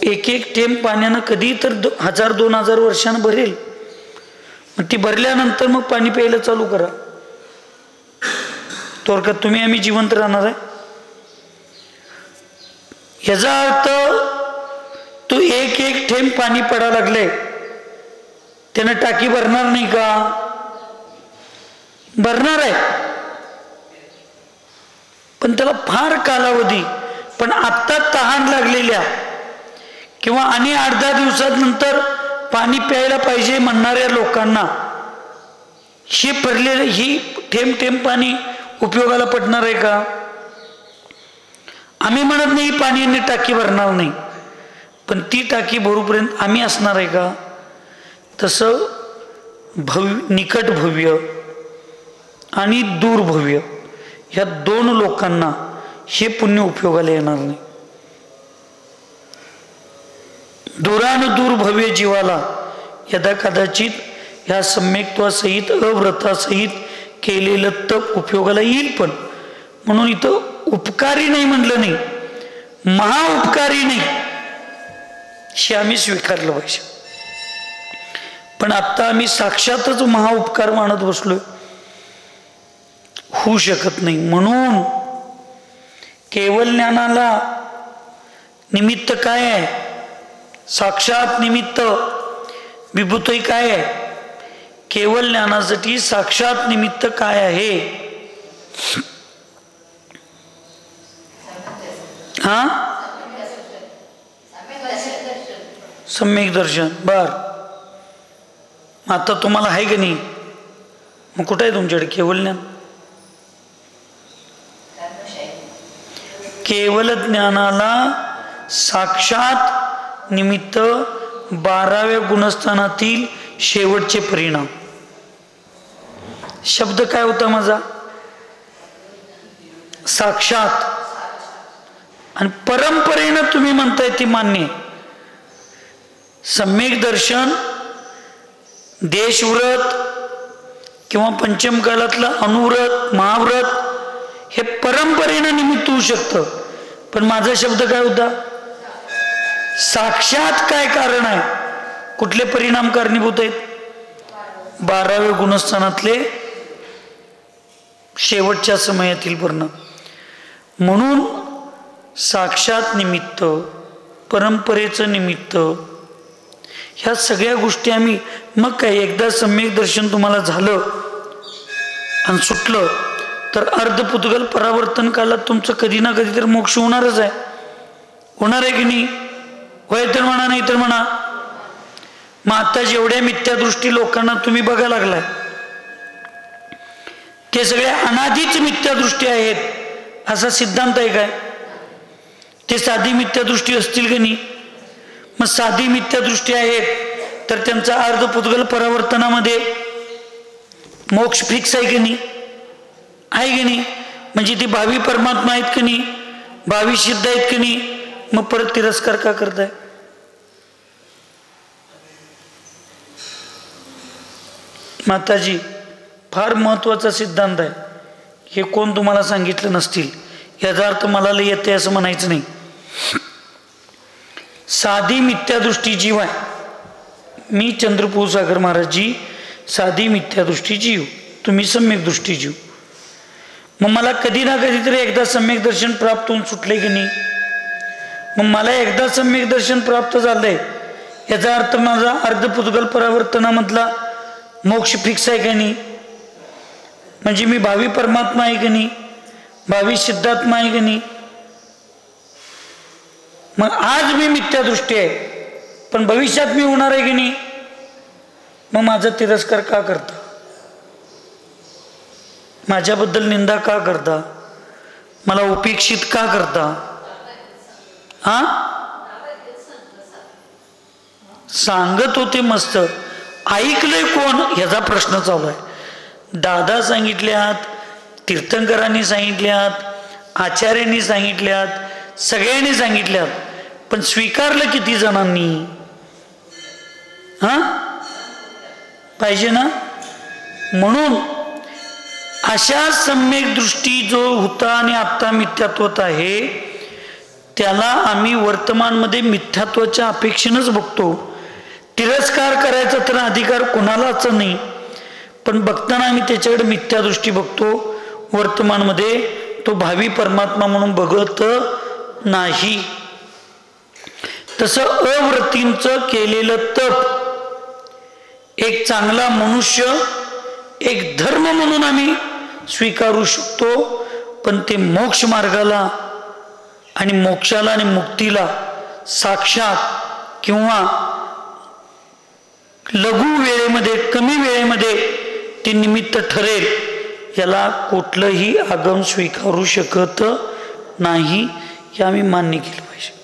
एक एक थेंब पाण्यानं कधी तर 1000-2000 वर्षांनं भरेल. मग ती भरल्यानंतर मग पाणी प्यायला चालू करा. थोडक्यात तुम्ही आम्ही जिवंत राहणार आहे. याचा अर्थ तू एक एक थेंब पाणी पडा लागले त्यानं टाकी भरणार नाही का? भरणार आहे, पण त्याला फार कालावधी. पण आत्ता तहान लागलेल्या किंवा आणि 8-10 दिवसानंतर पाणी प्यायला पाहिजे म्हणणाऱ्या लोकांना हे पडलेलं ही थेंब थेंब पाणी उपयोगाला पडणार आहे का? आम्ही म्हणत नाही पाण्याने टाकी भरणार नाही, पण ती टाकी भरूपर्यंत आम्ही असणार आहे का? तसं निकट भव्य आणि दूर भव्य ह्या 2 लोकांना हे पुण्य उपयोगाला येणार नाही. दूरानुदूर भव्य जीवाला यदा कदाचित ह्या सम्यक्त्वासहित अव्रतासहित केलेलं तप उपयोगाला येईल. पण म्हणून इथं उपकारी नाही म्हणलं नाही, महाउपकारी नाही, हे आम्ही स्वीकारलं पाहिजे. पण आता आम्ही साक्षातच महाउपकार मानत बसलोय, होऊ शकत नाही. म्हणून केवळ ज्ञानाला निमित्त काय आहे? साक्षात निमित्त विभूती काय आहे? केवळ ज्ञानासाठी साक्षात निमित्त काय आहे? सम्यक दर्शन. बर, आता तुम्हाला आहे की नाही? मग कुठं आहे तुमच्याकडे केवल ज्ञान? केवल ज्ञानाला साक्षात निमित्त 12व्या गुणस्थानातील शेवटचे परिणाम. शब्द काय होता माझा? साक्षात. आणि परंपरेनं तुम्ही म्हणताय ती मान्य. सम्यक दर्शन देशव्रत किंवा पंचम काळातलं अनुव्रत महाव्रत हे परंपरेनं निमित्त होऊ शकतं. पण माझा शब्द काय होता? साक्षात काय कारण आहे? कुठले परिणाम कारणीभूत आहेत? 12व्या गुणस्थानातले शेवटच्या समयातील परिणाम. म्हणून साक्षात निमित्त, परंपरेचं निमित्त, ह्या सगळ्या गोष्टी आम्ही, मग काय एकदा सम्यक दर्शन तुम्हाला झालं आणि सुटलं तर अर्धपुद्गल परावर्तन काळात तुमचं कधी ना कधी तर मोक्ष होणारच आहे. होणार आहे की नाही? होय तर म्हणा, नाही तर म्हणा. मग आता जेवढ्या मिथ्यादृष्टी लोकांना तुम्ही बघायला लागलाय ते सगळे अनाधीच मिथ्यादृष्टी आहेत असा सिद्धांत आहे काय? ते साधी मिथ्यादृष्टी असतील की नाही? मग साधी मिथ्यादृष्टी आहेत तर त्यांचा अर्धपुद्गल परावर्तनामध्ये मोक्ष फिक्स आहे की नाही? आहे की नाही? म्हणजे ती भावी परमात्मा आहेत की नाही? भावी सिद्ध आहेत की नाही? मग परत तिरस्कार का करताय? माताजी, फार महत्वाचा सिद्धांत आहे. हे कोण तुम्हाला सांगितलं नसतील, याचा अर्थ मला लय येते असं म्हणायचं नाही. साधी मिथ्यादृष्टी जीव आहे. मी चंद्रपूर सागर महाराजजी साधी मिथ्यादृष्टी जीव, तुम्ही सम्यक दृष्टी जीव. मग मला कधी ना कधीतरी एकदा सम्यक दर्शन प्राप्त होऊन सुटले की नाही? मग मला एकदा सम्यक दर्शन प्राप्त झालंय याचा अर्थ माझा अर्धपुद्गल परावर्तनामधला मोक्ष फिक्स आहे का नाही? म्हणजे मी भावी परमात्मा आहे की नाही? भावी सिद्धात्मा आहे की नाही? मग आज मी मिथ्यादृष्टी आहे पण भविष्यात मी होणार आहे की नाही? मग माझा तिरस्कार का करता? माझ्याबद्दल निंदा का करता? मला उपेक्षित का करता? हा, सांगत होते मस्त, ऐकलंय कोण ह्याचा प्रश्न चालू आहे. दादा सांगितल्यात, तीर्थंकरांनी सांगितल्यात, आचार्यांनी सांगितल्यात, सगळ्यांनी सांगितल्यात, पण स्वीकारलं किती जणांनी? हा, पाहिजे ना. म्हणून अशा सम्यक दृष्टी जो होता आणि आत्ता मिथ्यात्वत आहे त्याला आम्ही वर्तमानमध्ये मिथ्यात्वाच्या अपेक्षेनंच बघतो. तिरस्कार करायचा तर अधिकार कोणालाच नाही, पण बघताना आम्ही त्याच्याकडे मिथ्यादृष्टी बघतो. वर्तमानमध्ये तो भावी परमात्मा म्हणून बघत नाही. तसं अव्रतींचं केलेलं तप एक चांगला मनुष्य, एक धर्म म्हणून आम्ही स्वीकारू शकतो, पण ते मोक्ष मार्गाला आणि मोक्षाला आणि मुक्तीला साक्षात किंवा लघु वेळेमध्ये, कमी वेळेमध्ये ते निमित्त ठरेल याला कुठलंही आगम स्वीकारू शकत नाही. हे आम्ही मान्य केलं पाहिजे.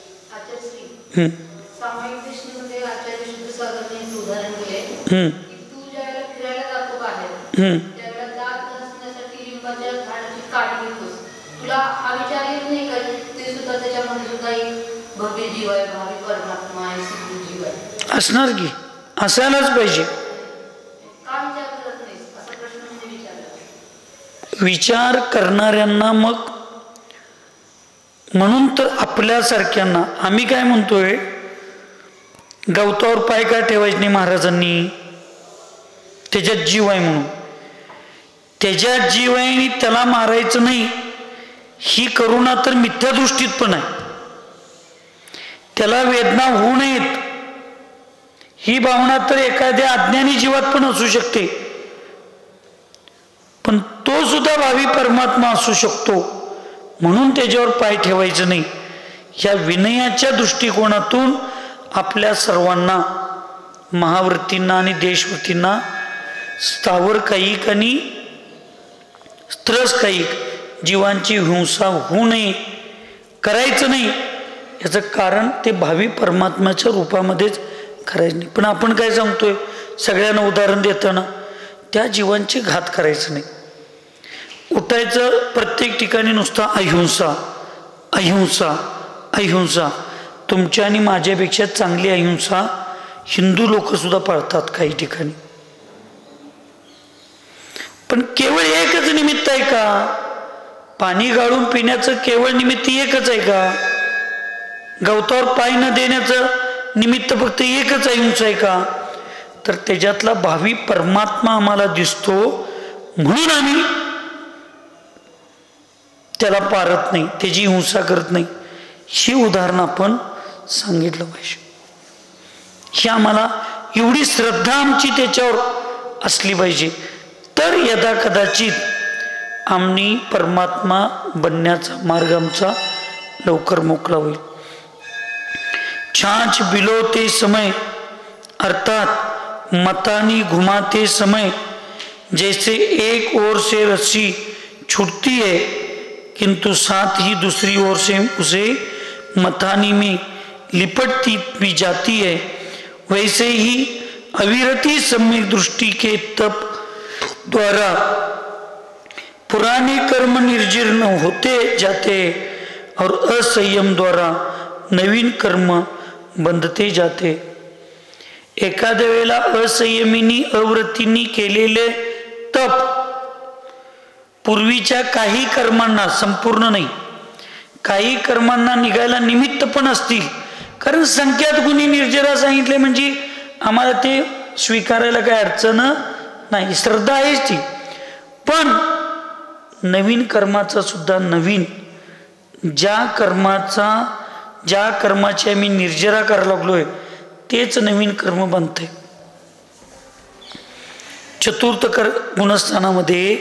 असणार की, असायलाच पाहिजे. विचार करणाऱ्यांना मग, म्हणून तर आपल्यासारख्यांना आम्ही काय म्हणतोय, गवतावर पाय का ठेवायचे नाही महाराजांनी? त्याच्यात जीव आहे म्हणून. त्याच्यात जीव आहे आणि त्याला मारायचं नाही ही करुणा तर मिथ्यादृष्टीत पण आहे. त्याला वेदना होऊ नयेत ही भावना तर एखाद्या अज्ञानी जीवात पण असू शकते, पण तो सुद्धा भावी परमात्मा असू शकतो, म्हणून त्याच्यावर पाय ठेवायचं नाही. ह्या विनयाच्या दृष्टिकोनातून आपल्या सर्वांना, महावृत्तींना आणि देशवृत्तींना स्थावर कायिक आणि त्रसकायिक जीवांची हिंसा होऊ नये, करायचं नाही. याचं कारण ते भावी परमात्म्याच्या रूपामध्येच करायचं नाही. पण आपण काय सांगतोय सगळ्यांना उदाहरण देताना, त्या जीवांची घात करायचं नाही. उठायचं प्रत्येक ठिकाणी नुसता अहिंसा अहिंसा अहिंसा. तुमच्या आणि माझ्यापेक्षा चांगली अहिंसा हिंदू लोक सुद्धा पाळतात काही ठिकाणी. पण केवळ एकच निमित्त आहे का? पाणी गाळून पिण्याचं केवळ निमित्त एकच आहे का? गवतावर पाय न देण्याचं निमित्त फक्त एकच अहिंसा आहे का? तर त्याच्यातला भावी परमात्मा आम्हाला दिसतो म्हणून आम्ही त्याला पारत नाही, त्याची हिंसा करत नाही. ही उदाहरण आपण सांगितलं पाहिजे. ही आम्हाला एवढी श्रद्धा आमची त्याच्यावर असली पाहिजे, तर यदा कदाचित आम्ही परमात्मा बनण्याचा मार्ग आमचा लवकर मोकळा होईल. छाछ बिलोते समय अर्थात मतानी घुमाते समय जैसे एक ओर से रस्सी छूटती है किंतु साथ ही दूसरी ओर से उसे मथानी में लिपटती भी जाती है, वैसे ही अविरति सम्यक दृष्टि के तप द्वारा पुराने कर्म निर्जीर्ण होते जाते और असंयम द्वारा नवीन कर्म बंधते जाते. एखाद्या वेळेला असंयमीनी अव्रतींनी केलेले तप पूर्वीच्या काही कर्मांना, संपूर्ण नाही, काही कर्मांना निघायला निमित्त पण असतील. कारण संख्यात गुणी निर्जरा सांगितले म्हणजे आम्हाला ते स्वीकारायला काही अडचण नाही, श्रद्धा आहेच ती. पण नवीन कर्माचा सुद्धा नवीन, ज्या कर्माची आम्ही निर्जरा करायला लागलोय तेच नवीन कर्म बनते. चतुर्थ गुणस्थानामध्ये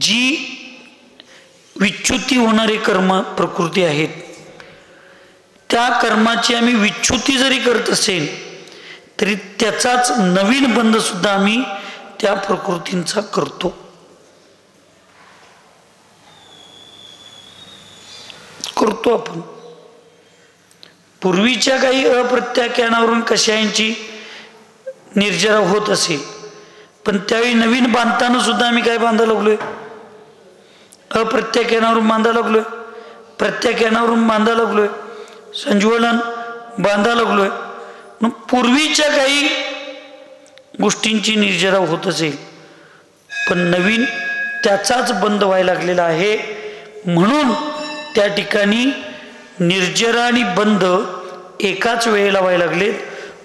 जी विच्युती होणारी कर्म प्रकृती आहेत, त्या कर्माची आम्ही विच्युती जरी करत असेल तरी त्याचाच नवीन बंध सुद्धा आम्ही त्या प्रकृतींचा करतो. आपण पूर्वीच्या काही अप्रत्याख्यानावरून कशांची निर्जरा होत असेल, पण त्यावेळी नवीन बांधताना सुद्धा आम्ही काय बांधायला लागलोय? अप्रत्याख्यानावरून बांधायला लागलोय, प्रत्याख्यानावरून बांधायला लागलोय, संज्वलन बांधायला लागलोय. मग पूर्वीच्या काही गोष्टींची निर्जरा होत असेल पण नवीन त्याचाच बंद व्हायला लागलेला आहे. म्हणून त्या ठिकाणी निर्जरा आणि बंध एकाच वेळेला व्हायला लागलेत.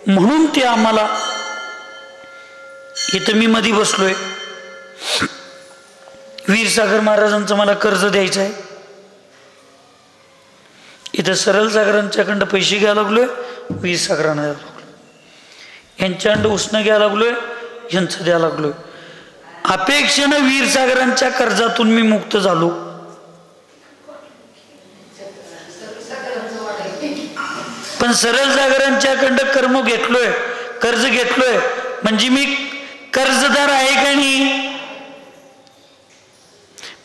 म्हणून ते आम्हाला, इथं मी मध्ये बसलोय, वीरसागर महाराजांचं मला कर्ज द्यायचं आहे, इथं सरळ सागरांच्याकडं पैसे घ्यायला लागलोय, वीरसागरांना द्यायला लागलोय, यांच्याकडं उसणं घ्यायला लागलोय, यांचं द्यायला लागलोय. अपेक्षेनं वीरसागरांच्या कर्जातून मी मुक्त झालो, पण सरळ सागरांच्याकडं कर्म घेतलोय, कर्ज घेतलोय म्हणजे मी कर्जदार आहे का नाही?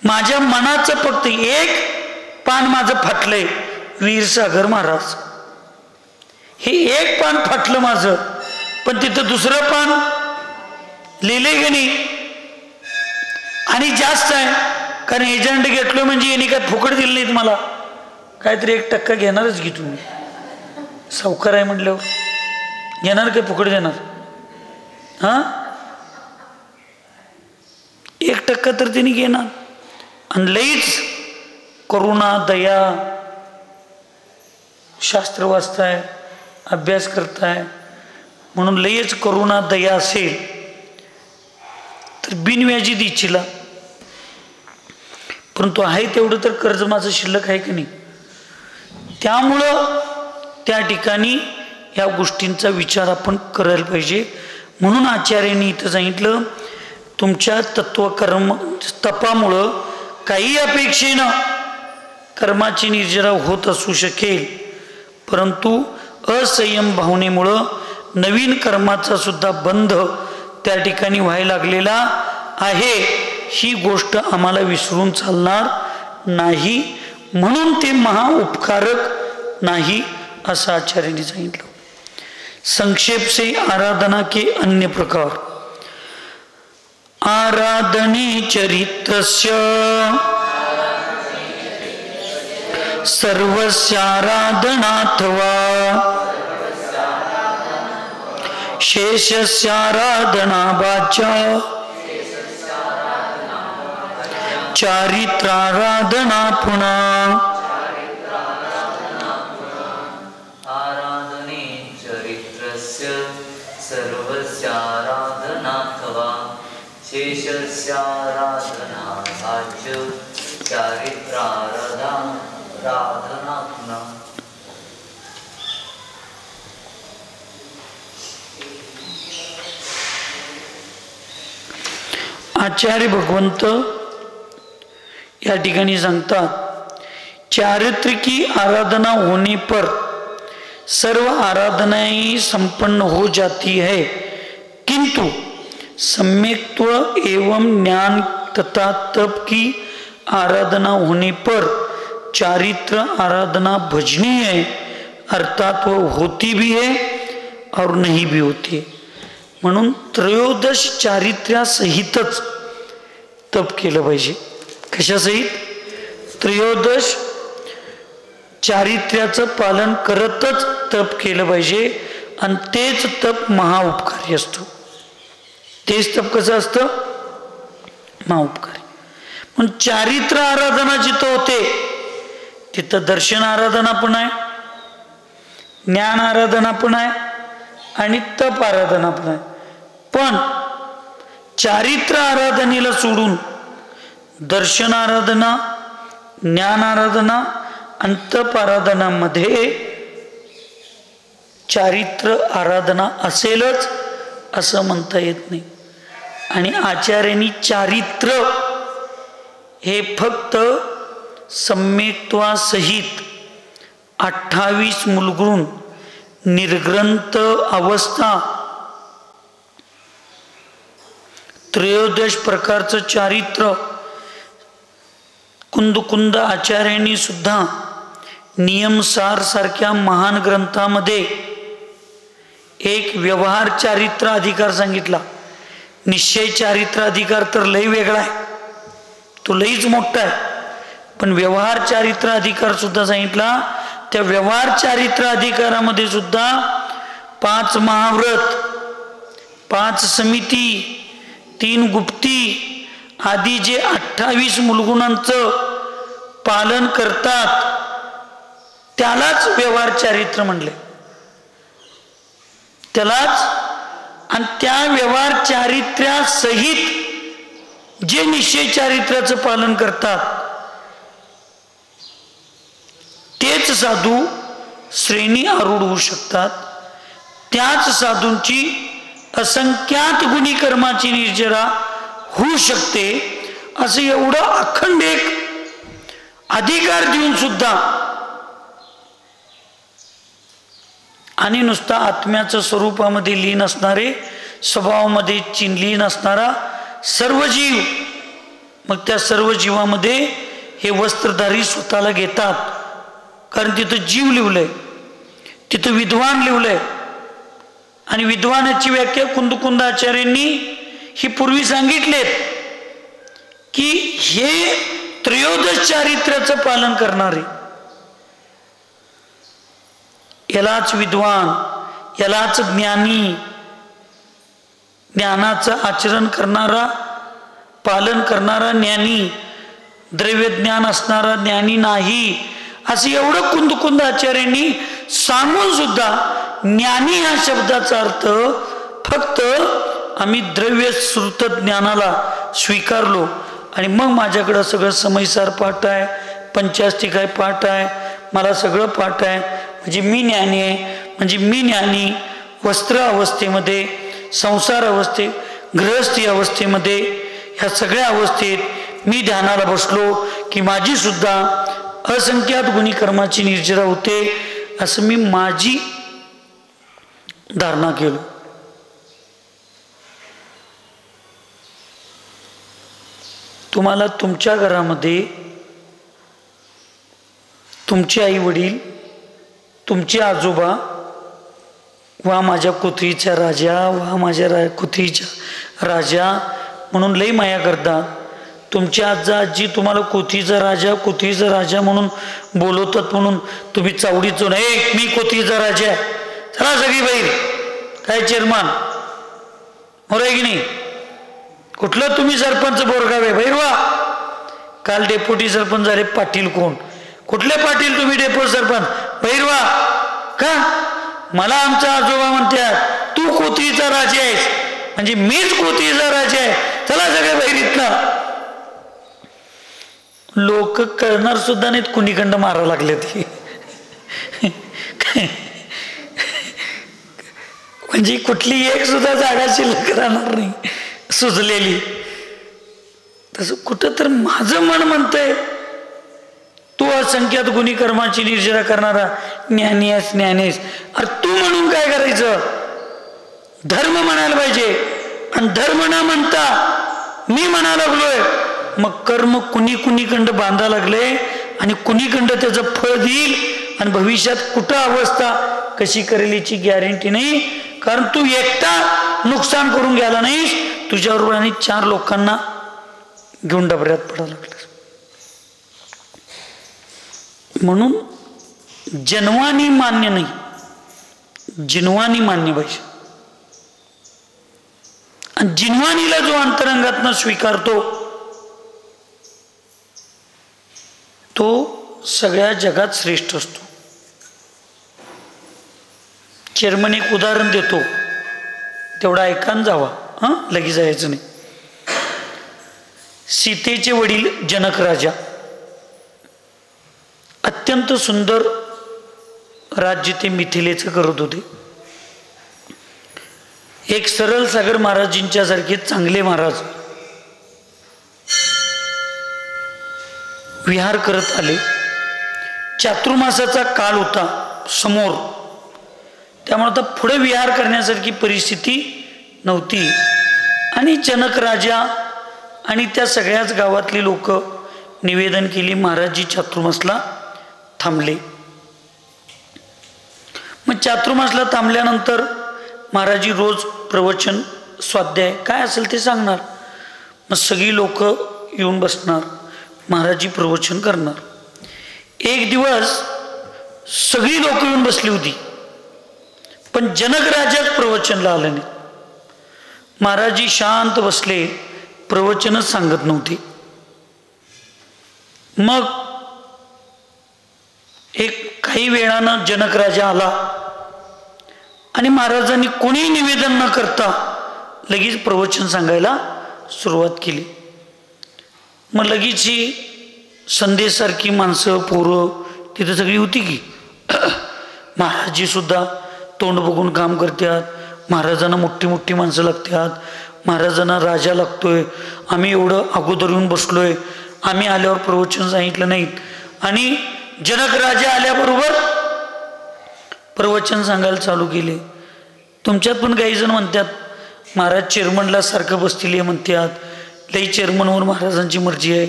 माझ्या मनाचं फक्त एक पान माझं फाटलंय, वीरसागर महाराज, हे एक पान फाटलं माझं, पण तिथं दुसरं पान लिहिले की नाही? आणि जास्त आहे, कारण एजंट घेतलो म्हणजे यांनी काय फुकट दिलं नाहीत मला, काहीतरी 1% घेणारच घे तुम्ही, सावकार आहे म्हटल्यावर घेणार काय फुकट देणार? हा, 1% तर त्यांनी घेणार. आणि लईच करुणा दया, शास्त्र वाचताय, अभ्यास करताय म्हणून लईच करुणा दया असेल तर बिनव्याजी दिच्छिला, परंतु आहे तेवढं तर कर्ज माझं शिल्लक आहे की नाही? त्यामुळं त्या ठिकाणी या गोष्टींचा विचार आपण करायला पाहिजे. म्हणून आचार्यांनी इथं सांगितलं, तुमच्या तत्वकर्म तपामुळं काही अपेक्षेनं कर्माची निर्जरा होत असू शकेल, परंतु असंयम भावनेमुळं नवीन कर्माचा सुद्धा बंध त्या ठिकाणी व्हायला लागलेला आहे, ही गोष्ट आम्हाला विसरून चालणार नाही, म्हणून ते महाउपकारक नाही असं आचार्यांनी सांगितलं. संक्षेप से आराधना के अन्य प्रकार. आराधने चरित्रस्य सर्वस्याराधनाथवा शेषस्याराधना वाचा चारित्राराधना पुनः. आराधने चरित्रस्य सर्वस्याराधनाथवा शेषस्याराधना वाचा चारित्राराधना पुनः. आचार्य भगवंत या ठिकाणी सांगतात, चारित्रिकी आराधना होने पर सर्व आराधनाएं संपन्न हो जाती है, किंतु सम्यक्त्व एवं ज्ञान तथा तप की आराधना होने पर चारित्र आराधना भजनीय है, अर्थात वो होती भी है और नहीं भी होती है. म्हणून त्रयोदश चारित्र्यासहितच तप केलं पाहिजे. कशासहित? त्रयोदश चारित्र्याचं पालन करतच तप केलं पाहिजे, आणि तेच तप महाउपकारी असतं. तेच तप कसं असतं? महाउपकारी. पण चारित्र आराधना जिथं होते तिथं दर्शन आराधना पण आहे, ज्ञान आराधना पण आहे आणि तप आराधना पण आहे. पण चारित्र आराधनेला सोडून दर्शन आराधना, ज्ञान आराधना आणि तप आराधनामध्ये चारित्र आराधना असेलच असं म्हणता येत नाही. आणि आचार्यांनी चारित्र हे फक्त सम्यक्त्वासहित 28 मूलगुण निर्ग्रंथ अवस्था 13 प्रकारचं चारित्र कुंद आचार्यांनी सुद्धा नियमसार सारख्या महान ग्रंथामध्ये एक व्यवहार चारित्र अधिकार सांगितला. निश्चय चारित्र अधिकार तर लय वेगळा आहे, तो लईच मोठा आहे. पण व्यवहार चारित्र अधिकार सुद्धा सांगितला. त्या व्यवहार चारित्र अधिकारामध्ये सुद्धा 5 महाव्रत, 5 समिती, 3 गुप्ती आदी जे 28 मूलगुणांचं पालन करतात त्यालाच व्यवहार चारित्र म्हणले. त्यालाच. आणि त्या व्यवहार चारित्र्यासहित जे निश्चय चारित्र्याचं पालन करतात तेच साधू श्रेणी आरूढ होऊ शकतात. त्याच साधूंची असंख्यात गुणी कर्माची निर्जरा होऊ शकते. असं एवढं अखंड एक अधिकार देऊन सुद्धा आणि नुसता आत्म्याच्या स्वरूपामध्ये लीन असणारे, स्वभावामध्ये लीन असणारा सर्व जीव, मग त्या सर्व जीवामध्ये हे वस्त्रधारी स्वतःला घेतात. कारण तिथं जीव लिवलंय, तिथं विद्वान लिवलंय. आणि विद्वानाची व्याख्या कुंद आचार्यांनी ही पूर्वी सांगितलेत की हे त्रयोदश चारित्र्याचं पालन करणारे, यालाच विद्वान, यालाच ज्ञानी, ज्ञानाचं आचरण करणारा, पालन करणारा ज्ञानी, द्रव्य ज्ञान असणारा ज्ञानी नाही, असं एवढं कुंद आचार्यांनी सांगून सुद्धा ज्ञानी ह्या शब्दाचा अर्थ फक्त आम्ही द्रव्य श्रुत ज्ञानाला स्वीकारलो आणि मग माझ्याकडं सगळं समयसार पाठ आहे, पंचास्तिक आहे पाठ आहे, मला सगळं पाठ आहे, म्हणजे मी ज्ञानी आहे. म्हणजे मी ज्ञानी वस्त्र अवस्थेमध्ये, संसार अवस्थेत, गृहस्थी अवस्थेमध्ये, ह्या सगळ्या अवस्थेत मी ध्यानाला बसलो की माझी सुद्धा असंख्यात गुणी कर्माची निर्जरा होते. असं मी माझी धारणा केलो. तुम्हाला तुमच्या घरामध्ये तुमचे आई वडील, तुमचे आजोबा, वा माझ्या कोथळीचा राजा, वा माझ्या कोथळीचा राजा म्हणून लई माया करतात. तुमची आजा आजी तुम्हाला कोथळीचा राजा म्हणून बोलवतात, म्हणून तुम्ही चावडीचो नाही मी कोथळीचा राजा आहे, चला सगळी बाहेर. काय चेअरमन बरोबर आहे की नाही? कुठलं तुम्ही सरपंच बोरगाव आहे, बाहेर वा. काल डेप्युटी सरपंच झाले पाटील. कोण? कुठले पाटील? तुम्ही डेप्युटी सरपंच, बाहेर वा. का? मला आमचा आजोबा म्हणतात तू कोथळीचा राजा आहेस, म्हणजे मीच कोथळीचा राजा आहे, चला सगळे बाहेर इथनं. लोक कळणार सुद्धा नाहीत कुणीकडं मारा लागले ती. म्हणजे कुठली एक सुद्धा जागा शिल्लक राहणार नाही सुजलेली. तसं कुठं तर माझं मन म्हणतंय तू असंख्यात गुणी कर्माची निर्जरा करणारा ज्ञानी आहेस, ज्ञानी आहेस. अरे तू म्हणून काय करायचं? धर्म म्हणायला पाहिजे. आणि धर्म न म्हणता मी म्हणा लागलोय, मग कर्म कुणीकडं बांधा लागले आणि कुणीकडं त्याचं फळ देईल आणि भविष्यात कुठं अवस्था कशी करेल याची गॅरंटी नाही. कारण तू एकटा नुकसान करून गेला नाहीस, तुझ्याबरोबर आणि 4 लोकांना घेऊन डबऱ्यात पडायला लागलं. म्हणून जन्मानी मान्य नाही, जिनवानी मान्य पाहिजे. आणि जिनवानीला जो अंतरंगातनं स्वीकारतो तो सगळ्या जगात श्रेष्ठ असतो. चेअरमन एक उदाहरण देतो, तेवढं ऐकान जावा, लगेच जायचं नाही. सीतेचे वडील जनक राजा अत्यंत सुंदर राज्य ते मिथिलेचं करत होते. एक सरळ सागर महाराजींच्या सारखे चांगले महाराज विहार करत आले. चातुर्मासाचा काळ होता समोर, त्यामुळे आता पुढे विहार करण्यासारखी परिस्थिती नव्हती. आणि जनक राजा आणि त्या सगळ्याच गावातली लोक निवेदन केली महाराजजी चातुर्मासला थांबले. मग चातुर्मासला थांबल्यानंतर महाराजी रोज प्रवचन, स्वाध्याय काय असेल ते सांगणार. मग सगळी लोक येऊन बसणार, महाराजी प्रवचन करणार. एक दिवस सगळी लोक येऊन बसली होती, पण जनक राजाच प्रवचनला आले नाही. महाराजी शांत बसले, प्रवचनच सांगत नव्हते. मग एक काही वेळानं जनक राजा आला आणि महाराजांनी कोणी निवेदन न करता लगेच प्रवचन सांगायला सुरुवात केली. मग लगेच ही संदेशसारखी माणसं, पोरं तिथं सगळी होती की. महाराजजी सुद्धा तोंड बघून काम करतात. महाराजांना मोठी मोठी माणसं लागतात, महाराजांना राजा लागतोय, आम्ही एवढं अगोदर येऊन बसलोय, आम्ही आल्यावर प्रवचन सांगितलं नाहीत. आणि जनक राजा आल्याबरोबर प्रवचन सांगायला चालू केले. तुमच्यात पण काही जण म्हणतात महाराज चेअरमनला सारखं बसतील म्हणतात, लई चेअरमनवर महाराजांची मर्जी आहे,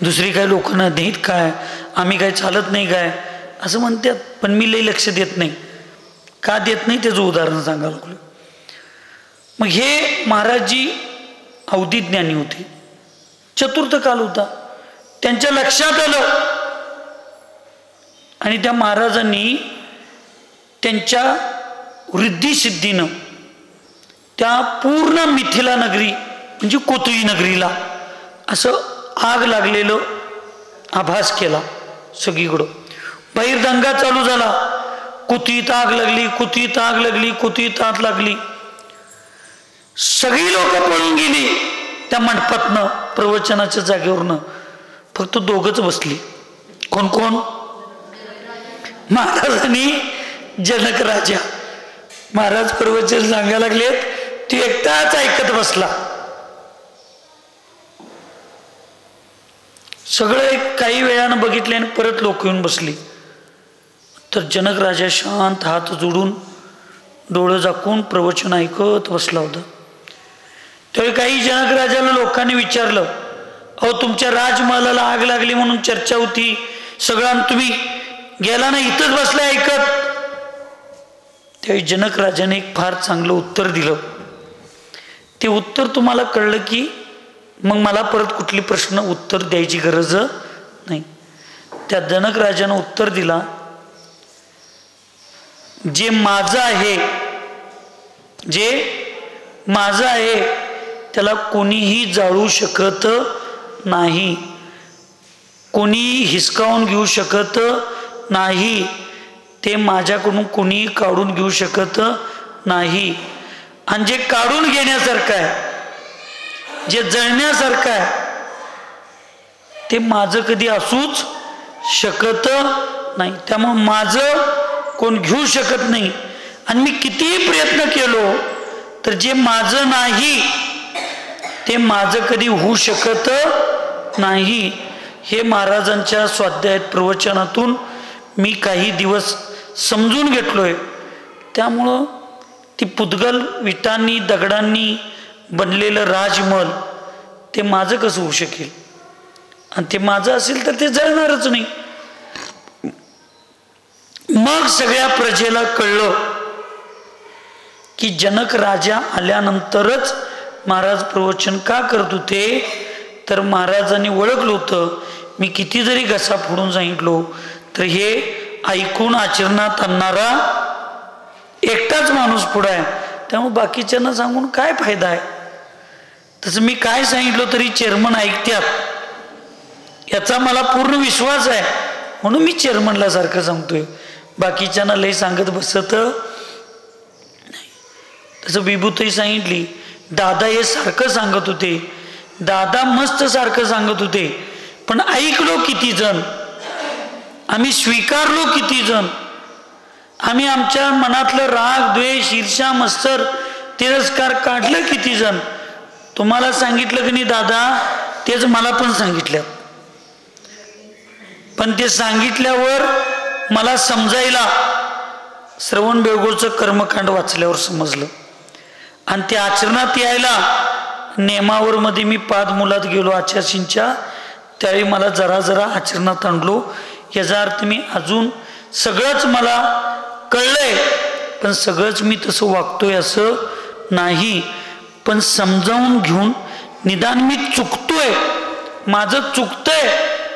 दुसरी काय लोकांना नाहीत काय, आम्ही काय चालत नाही काय असं म्हणतात. पण मी लई लक्ष देत नाही. का देत नाही त्याचं उदाहरण सांगायला लागलो. मग हे महाराजजी अवधी ज्ञानी होते, चतुर्थ काल होता, त्यांच्या लक्षात आलं. आणि त्या महाराजांनी त्यांच्या वृद्धिसिद्धीनं त्या पूर्ण मिथिला नगरी म्हणजे कोथळी नगरीला असं आग लागलेलं आभास केला. सगळीकडं बाहेर दंगा चालू झाला. कोथळीत आग लागली, कोथळीत आग लागली, कोथळीत आग लागली. सगळी लोक पळून गेली त्या मंडपातनं, प्रवचनाच्या जागेवरनं. फक्त दोघंच बसली. कोण कोण? महाराज आणि जनक राजा. महाराज प्रवचन सांगायला लागलेत, ती एकटाच ऐकत बसला. सगळं एक काही वेळानं बघितले आणि परत लोक येऊन बसली. तर जनक राजा शांत हात जोडून डोळं झाकून प्रवचन ऐकत बसला होता. त्यावेळी काही जनक राजाला लोकांनी विचारलं, अहो तुमच्या राजमहालाला आग लागली म्हणून चर्चा होती, सगळं तुम्ही गेला ना, इथंच बसला ऐकत. त्यावेळी जनक राजाने एक फार चांगलं उत्तर दिलं. ते उत्तर तुम्हाला कळलं की मग मला परत कुठली प्रश्न उत्तर द्यायची गरज नाही. त्या जनक राजानं उत्तर दिला, जे माझं आहे, जे माझं आहे त्याला कोणीही जाळू शकत नाही, कोणीही हिसकावून घेऊ शकत नाही, ते माझ्याकडून कोणीही काढून घेऊ शकत नाही. आणि जे काढून घेण्यासारखं आहे, जे जळण्यासारखं आहे, ते माझं कधी असूच शकत नाही. त्यामुळे माझं कोण घेऊ शकत नाही. आणि मी कितीही प्रयत्न केलो तर जे माझं नाही ते माझं कधी होऊ शकत नाही. हे महाराजांच्या स्वाध्याय प्रवचनातून मी काही दिवस समजून घेतलोय. त्यामुळं ती पुद्गल विटांनी दगडांनी बनलेलं राजमहल ते माझं कसं होऊ शकेल? आणि ते माझं असेल तर ते जळणारच नाही. मग सगळ्या प्रजेला कळलं की जनक राजा आल्यानंतरच महाराज प्रवचन का करत होते, तर महाराजांनी ओळखलं होतं मी किती जरी घसा फोडून सांगितलो तर हे ऐकून आचरणात आणणारा एकटाच माणूस पुढे आहे. त्यामुळे बाकीच्यांना सांगून काय फायदा आहे. तसं मी काय सांगितलं तरी चेअरमन ऐकत्यात याचा मला पूर्ण विश्वास आहे, म्हणून मी चेअरमनला सारखं सांगतोय. बाकीच्यांना लय सांगत बसत नाही. तसं विभूतही सांगितली, दादा हे सारखं सांगत होते, दादा मस्त सारखं सांगत होते, पण ऐकलो किती जण, आम्ही स्वीकारलो किती जण, आम्ही आमच्या मनातलं राग द्वेष ईर्ष्या मत्सर तिरस्कार काढलं किती जण. तुम्हाला सांगितलं की नाही दादा, तेच मला पण सांगितलं, पण ते सांगितल्यावर मला समजायला श्रवण बेळगोळचं कर्मकांड वाचल्यावर समजलं. आणि ते आचरणात यायला नेमावर मध्ये मी पाद मुलात गेलो आचार्यशींच्या, त्यावेळी मला जरा जरा आचरणात आणलो. याचा अर्थ मी अजून सगळंच मला कळलंय, पण सगळंच मी तसं वागतोय असं नाही. पण समजावून घेऊन निदान मी चुकतोय, माझं चुकतंय,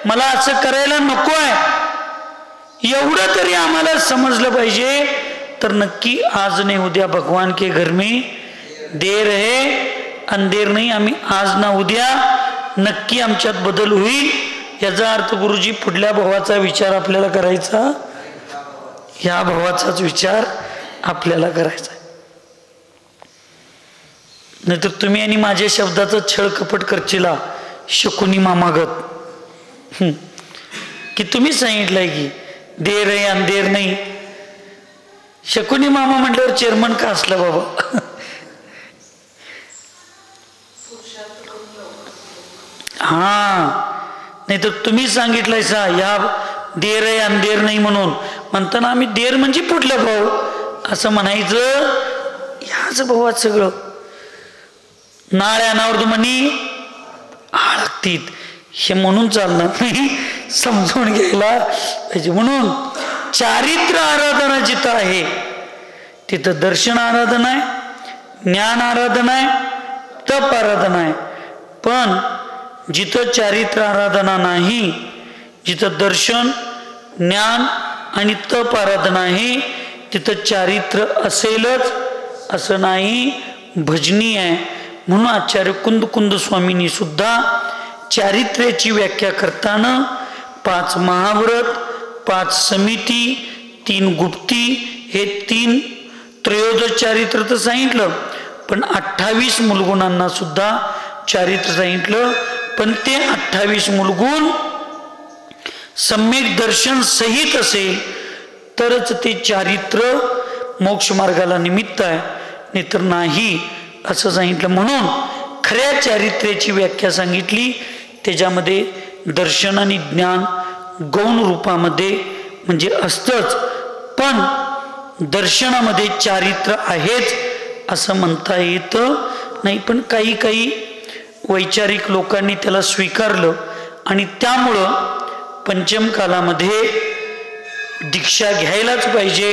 मला असं करायला नको आहे, एवढं तरी आम्हाला समजलं पाहिजे. तर नक्की आज नाही उद्या भगवान के घर में देर है अंधेर नाही. आम्ही आज ना उद्या नक्की आमच्यात बदल होईल. याचा अर्थ गुरुजी पुढल्या भावाचा विचार आपल्याला करायचा, ह्या भावाचाच विचार आपल्याला करायचा. नाहीतर तुम्ही आणि माझ्या शब्दाचा छळ कपट करचिला शकुनी मामागत की तुम्ही सांगितलंय की देर आहे अंधेर नाही. शकुनी मामा म्हटल्यावर चेअरमन का असला बाबा? हा, नाही तर तुम्ही सांगितलंय सा या देर आहे अंधेर नाही म्हणून, म्हणताना आम्ही देर म्हणजे पुढला भाऊ असं म्हणायचं. ह्याच भावात सगळं नाळ्या अनावर म्हणी आळगतीत हे म्हणून चालणार नाही, समजून घ्यायला पाहिजे. म्हणून चारित्र्य आराधना जिथं आहे तिथं दर्शन आराधना आहे, ज्ञान आराधना आहे, तप आराधना आहे. पण जिथं चारित्र्य आराधना नाही, जिथं दर्शन ज्ञान आणि तप आराधना आहे, तिथं चारित्र्य असेलच असं नाही, भजनी आहे. म्हणून आचार्य कुंद स्वामींनी सुद्धा चारित्र्याची व्याख्या करताना 5 महाव्रत, 5 समिती, 3 गुप्ती, हे 3 त्रयोदश चारित्र तर सांगितलं, पण 28 मूलगुणांना सुद्धा चारित्र सांगितलं. पण ते 28 मूलगुण सम्यक दर्शन सहित असेल तरच ते चारित्र मोक्ष मार्गाला निमित्त आहे, नाहीतर नाही असं सांगितलं. म्हणून खऱ्या चारित्र्याची व्याख्या सांगितली, त्याच्यामध्ये दर्शन आणि ज्ञान गौण रूपामध्ये म्हणजे असतंच, पण दर्शनामध्ये चारित्र्य आहेच असं म्हणता येत नाही. पण काही काही वैचारिक लोकांनी त्याला स्वीकारलं आणि त्यामुळं पंचम कालामध्ये दीक्षा घ्यायलाच पाहिजे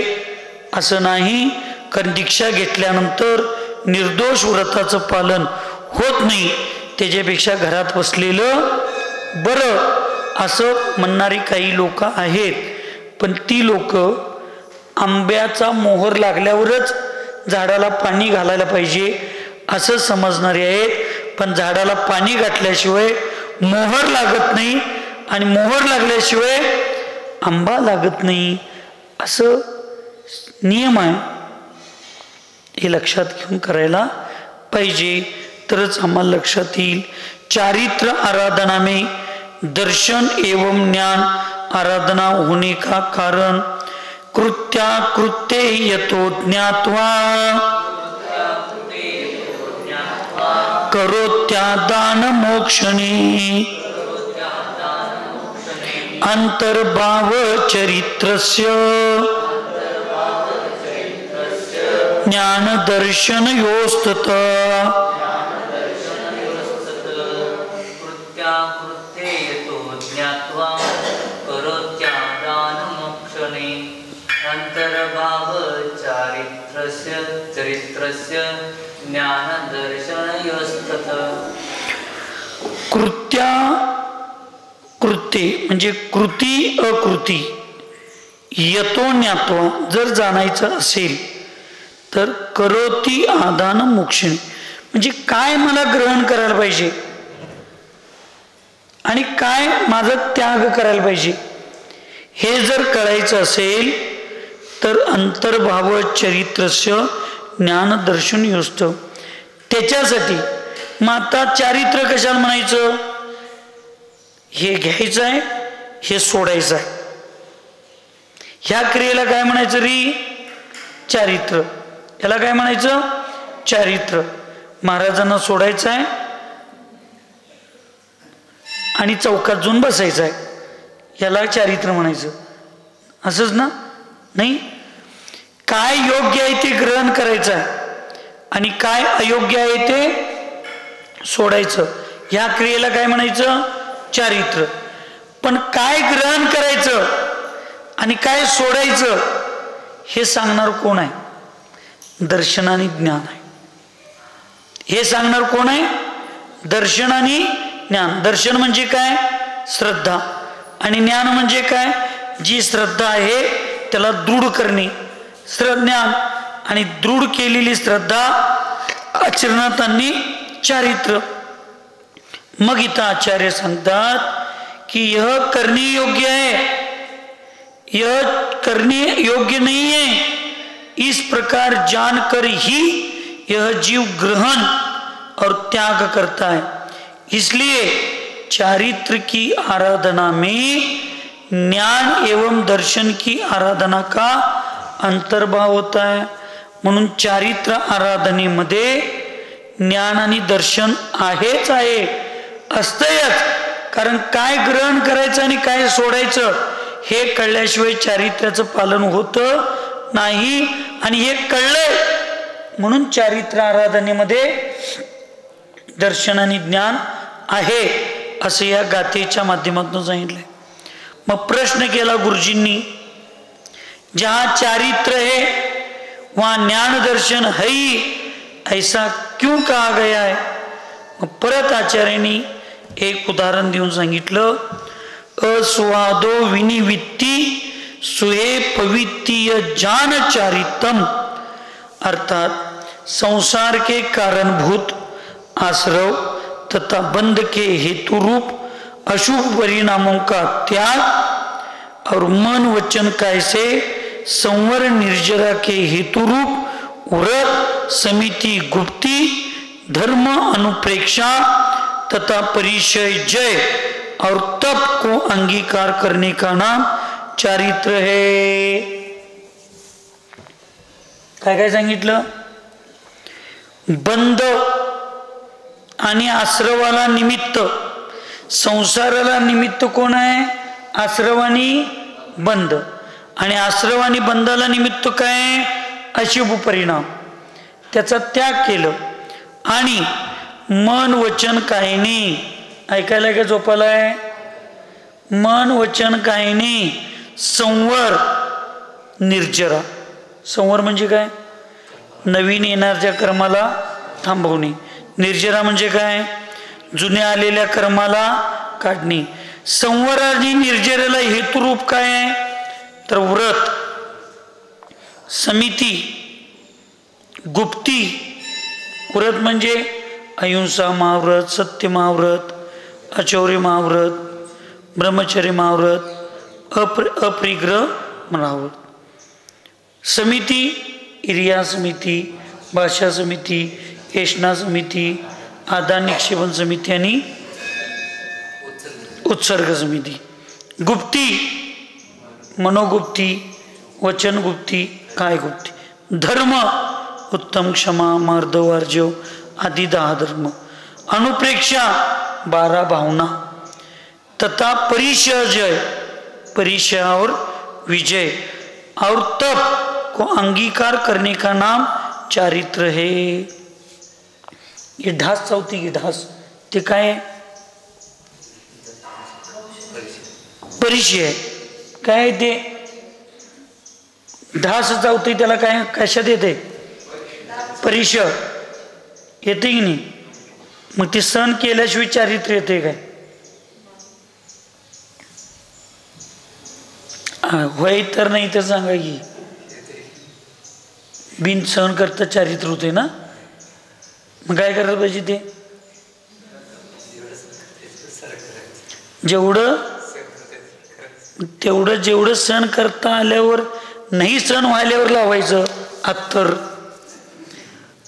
असं नाही. कारण दीक्षा घेतल्यानंतर निर्दोष व्रताचं पालन होत नाही, त्याच्यापेक्षा घरात बसलेलं बरं असं म्हणणारी काही लोक आहेत. पण ती लोक आंब्याचा मोहर लागल्यावरच झाडाला पाणी घालायला पाहिजे असं समजणारे आहेत. पण झाडाला पाणी घातल्याशिवाय मोहर लागत नाही आणि मोहर लागल्याशिवाय आंबा लागत नाही असं नियम आहे. हे लक्षात घेऊन करायला पाहिजे, तरच आम्हाला लक्षात येईल. चारित्र आराधना में दर्शन एवं ज्ञान आराधना होने का कारण कृत्या कृत्ये यतो ज्ञात्वा करोत्या दान मोक्षणे अंतर्भाव चरित्रस्य ज्ञान दर्शन योस्तत. अंतर्भाव चरित्रस्य ज्ञान दर्शन योस्तत. कृत्या कृत्ये म्हणजे कृती अकृती, यतो ज्ञात्वा जर जाणायचं असेल तर करोती आदान मोक्षणे म्हणजे काय मला ग्रहण करायला पाहिजे आणि काय माझा त्याग करायला पाहिजे हे जर कळायचं असेल तर अंतर्भाव चरित्रस्य ज्ञान दर्शन योस्त. त्याच्यासाठी मग आता चारित्र्य कशाला म्हणायचं? हे घ्यायचं आहे, हे सोडायचं आहे. ह्या क्रियेला काय म्हणायचं री? चारित्र्य. याला काय म्हणायचं? चारित्र्य. महाराजांना सोडायचं आहे आणि चौकात जाऊन बसायचं आहे, याला चारित्र्य म्हणायचं. असंच ना? नाही, काय योग्य आहे ते ग्रहण करायचं आहे आणि काय अयोग्य आहे ते सोडायचं. ह्या क्रियेला काय म्हणायचं? चारित्र्य. पण काय ग्रहण करायचं आणि काय सोडायचं हे सांगणार कोण आहे? दर्शन आणि ज्ञान आहे. हे सांगणार कोण आहे? दर्शन आणि ज्ञान. दर्शन म्हणजे काय? श्रद्धा. आणि ज्ञान म्हणजे काय? जी श्रद्धा आहे त्याला दृढ करणे, ज्ञान. आणि दृढ केलेली श्रद्धा आचरणात आणणे, चारित्र्य. मग इथं आचार्य सांगतात की यह करणे योग्य है, यह करणे योग्य नहीं है. इस प्रकार जानकर ही यह जीव ग्रहण और त्याग करता है. इसलिए चारित्र की आराधना में ज्ञान एवं दर्शन की आराधना का अंतर्भाव होता है. म्हणून चारित्र आराधनेमध्ये ज्ञान आणि दर्शन आहेच आहे, असतंयच. कारण काय ग्रहण करायचं आणि काय सोडायचं हे कळल्याशिवाय चारित्र्याचं पालन होतं नाही. आणि हे कळलंय म्हणून चारित्र आराधनेमध्ये दर्शन आणि ज्ञान आहे असं या गाथेच्या माध्यमातून सांगितलंय. मग प्रश्न केला गुरुजींनी, जहां चारित्र है वहां ज्ञान दर्शन है ही, ऐसा क्यों कहा गया है? मग परत आचार्यांनी एक उदाहरण देऊन सांगितलं, अस्वादो विनिवित्ती सुहे पवित्तीय जान चारितम. अर्थात संसार के कारणभूत आश्रव तथा बंध के हेतु रूप अशुभ परिणामों का त्याग और मन वचन कैसे संवर निर्जरा के हेतु रूप व्रत समिति गुप्ती धर्म अनुप्रेक्षा तथा परिचय जय और तप को अंगीकार करने का नाम चारित्र है. काय काय सांगितलं? बंध आणि आश्रवाला निमित्त, संसाराला निमित्त कोण आहे? आश्रव आणि बंध. आणि आश्रव आणि बंधाला निमित्त काय? अशुभ परिणाम. त्याचा त्याग केलं आणि मन वचन काही नाही. ऐकायला का झोपालाय? मन वचन काही नाही. संवर निर्जरा. संवर म्हणजे काय? नवीन येणाऱ्या कर्माला थांबवणे. निर्जरा म्हणजे काय? जुन्या आलेल्या कर्माला काढणे. संवर आणि निर्जरेला हेतुरूप काय आहे? तर व्रत, समिती, गुप्ती. व्रत म्हणजे अहिंसा महाव्रत, सत्य महाव्रत, अचौर्य महाव्रत, ब्रह्मचर्य महाव्रत, अपरिग्रह महाव्रत. समिती इरिया समिती, भाषा समिती, येष्णा समिती, आदान निक्षेपण समिती आणि उत्सर्ग समिती. गुप्ती मनोगुप्ती, वचनगुप्ती, कायगुप्ती. धर्म उत्तम, क्षमा, मार्दव, अर्जव आदि 10 धर्म. अनुप्रेक्षा 12 भावना. तथा परिचय जय, परिचय और विजय और तप को अंगीकार करने का नाम चारित्र है. ये ढास चौथी की ढास ते काय? परिचय. काय ते ढास चौथी त्याला काय कशात येते? परिचय येते की नाही? मग ते सण केल्याशिवाय चारित्र्य येते काय? होय तर नाही तर सांगा की. बिन सहन करता चारित्र होते ना. मग काय करायला पाहिजे? ते जेवढं सहन करता आल्यावर नाही सहन व्हायल्यावर लावायचं अत्तर.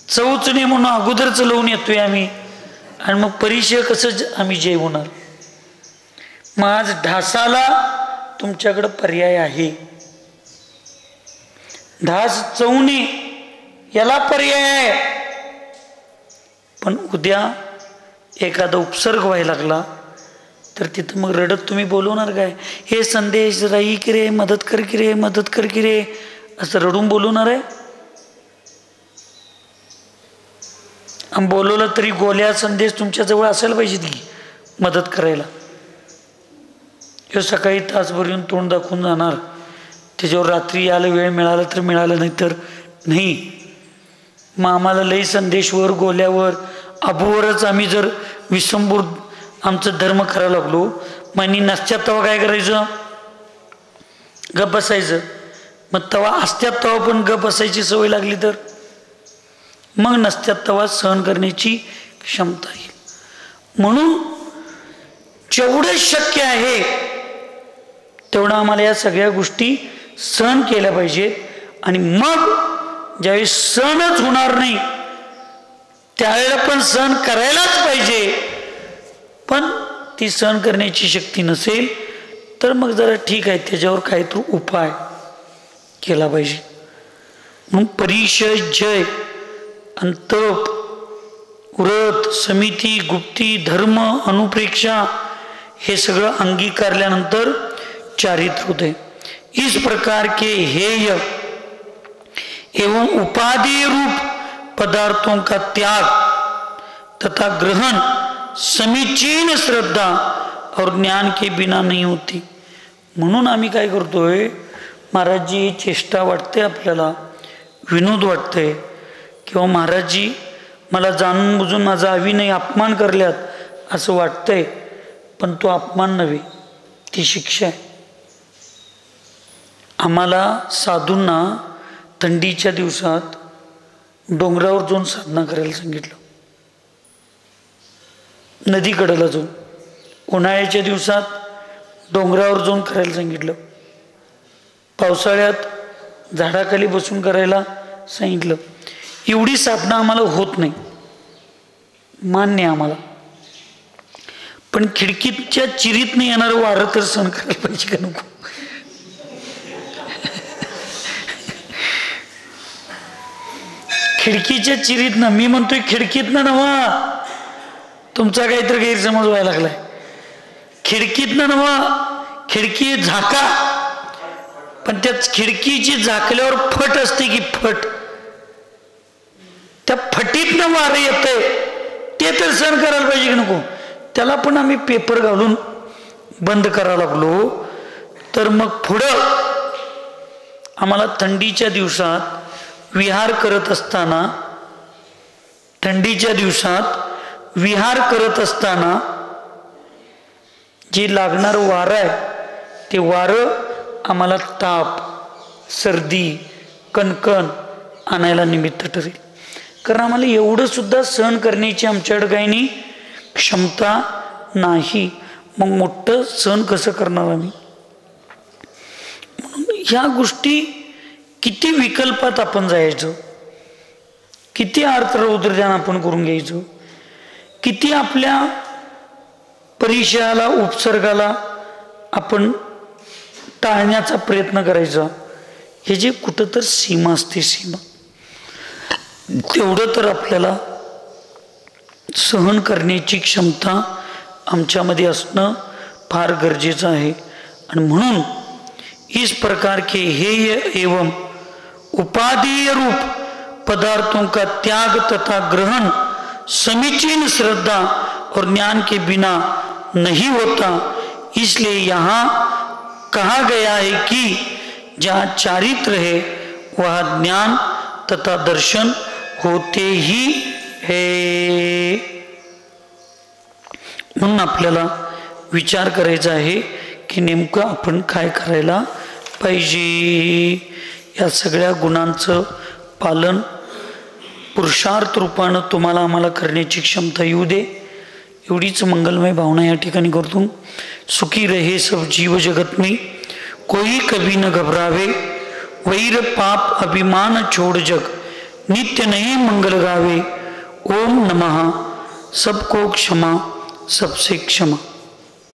चवच नाही म्हणून अगोदरच लावून येतोय आम्ही आणि मग परिचय कसं आम्ही जय होणार? मग आज ढासाला तुमच्याकडं पर्याय आहे. ढास चवणे याला पर्याय आहे. पण उद्या एखादा उपसर्ग व्हायला लागला तर तिथं मग रडत तुम्ही बोलवणार काय? हे संदेश राई की रे, मदत कर की रे, मदत कर की रे, असं रडून बोलवणार आहे? आणि बोलवलं तरी गोल्या संदेश तुमच्याजवळ असायला पाहिजे की मदत करायला. हे सकाळी तासभर येऊन तोंड दाखवून जाणार, त्याच्यावर रात्री यायला वेळ मिळाला तर मिळालं, नाही तर नाही. मग आम्हाला लई संदेशवर गोल्यावर अबूवरच आम्ही जर विसंबूर आमचं धर्म करायला लागलो, मग नसत्यात तेव्हा काय करायचं? गप बसायचं. मग तेव्हा असत्यात तेव्हा पण गप बसायची सवय लागली तर मग नसत्यात तेव्हा सहन करण्याची क्षमता येईल. म्हणून जेवढं शक्य आहे तेवढं आम्हाला या सगळ्या गोष्टी सहन केल्या पाहिजेत. आणि मग ज्यावेळी सहनच होणार नाही त्यावेळेला पण सहन करायलाच पाहिजे. पण ती सहन करण्याची शक्ती नसेल तर मग जरा ठीक आहे, त्याच्यावर काहीतरी उपाय केला पाहिजे. मग परिचय जय, अंतप, व्रत, समिती, गुप्ती, धर्म, अनुप्रेक्षा हे सगळं अंगीकारल्यानंतर चारित्र होते. इस प्रकार के हेय एवं उपाधि रूप पदार्थों का त्याग तथा ग्रहण समीचीन श्रद्धा और ज्ञान के बिना नहीं होती. म्हणून आम्ही काय करतोय? महाराजजी चेष्टा वाटते आपल्याला, विनोद वाटते, किंवा महाराजजी मला जाणून बुजून माझा अविनय अपमान करल्यात असं वाटतंय. पण तो अपमान नव्हे, ती शिक्षा आहे. आम्हाला साधूंना थंडीच्या दिवसात डोंगरावर जाऊन साधना करायला सांगितलं, नदीकडेला जाऊन. उन्हाळ्याच्या दिवसात डोंगरावर जाऊन करायला सांगितलं. पावसाळ्यात झाडाखाली बसून करायला सांगितलं. एवढी साधना आम्हाला होत नाही, मान्य आम्हाला. पण खिडकीच्या चिरीत नाही येणारं वारं तर सहन करायला पाहिजे का नको? खिडकीच्या चिरीतनं, मी म्हणतोय खिडकीतनं नव्हा, तुमचा काहीतरी गैरसमज व्हायला लागलाय. खिडकीतनं नव्हा, खिडकी झाका, पण त्या खिडकीची झाकल्यावर फट असते की फट, त्या फटीतनं वारं येतंय ते तर सहन करायला पाहिजे की नको. त्याला पण आम्ही पेपर घालून बंद करायला लागलो. तर मग पुढं आम्हाला थंडीच्या दिवसात विहार करत असताना, थंडीच्या दिवसात विहार करत असताना जे लागणारं वारं आहे ते वारं आम्हाला ताप, सर्दी, कणकण आणायला निमित्त ठरेल. कारण आम्हाला एवढं सुद्धा सहन करण्याची आमच्याकडे काही नाही क्षमता नाही. मग मोठं सहन कसं करणार आम्ही? म्हणून ह्या गोष्टी किती विकल्पात आपण जायचं, किती अर्थरौद्रध्यान आपण करून घ्यायचं, किती आपल्या परिचयाला उपसर्गाला आपण टाळण्याचा प्रयत्न करायचा. हे जे कुठं तर सीमा असते, सीमा तेवढं तर आपल्याला सहन करण्याची क्षमता आमच्यामध्ये असणं फार गरजेचं आहे. आणि म्हणून इस प्रकार के हेय एवं उपादेय रूप पदार्थों का त्याग तथा ग्रहण समीचीन श्रद्धा और ज्ञान के बिना नहीं होता. इसलिए यहाँ कहा गया है कि जहाँ चारित्र है वहाँ ज्ञान तथा दर्शन होते ही है. म्हणून आपल्याला विचार करायचा आहे की नेमकं आपण काय करायला पाहिजे. या सगळ्या गुणांचं पालन पुरुषार्थ रूपानं तुम्हाला आम्हाला करण्याची क्षमता येऊ दे. एवढीच मंगलमय भावना या ठिकाणी करतो. सुखी रहे सब जीव जगत में, कोई कभी न घबरावे, वैर पाप अभिमान छोड़ जग, नित्य नहीं मंगल गावे. ओम नमः. सबको क्षमा, सबसे क्षमा.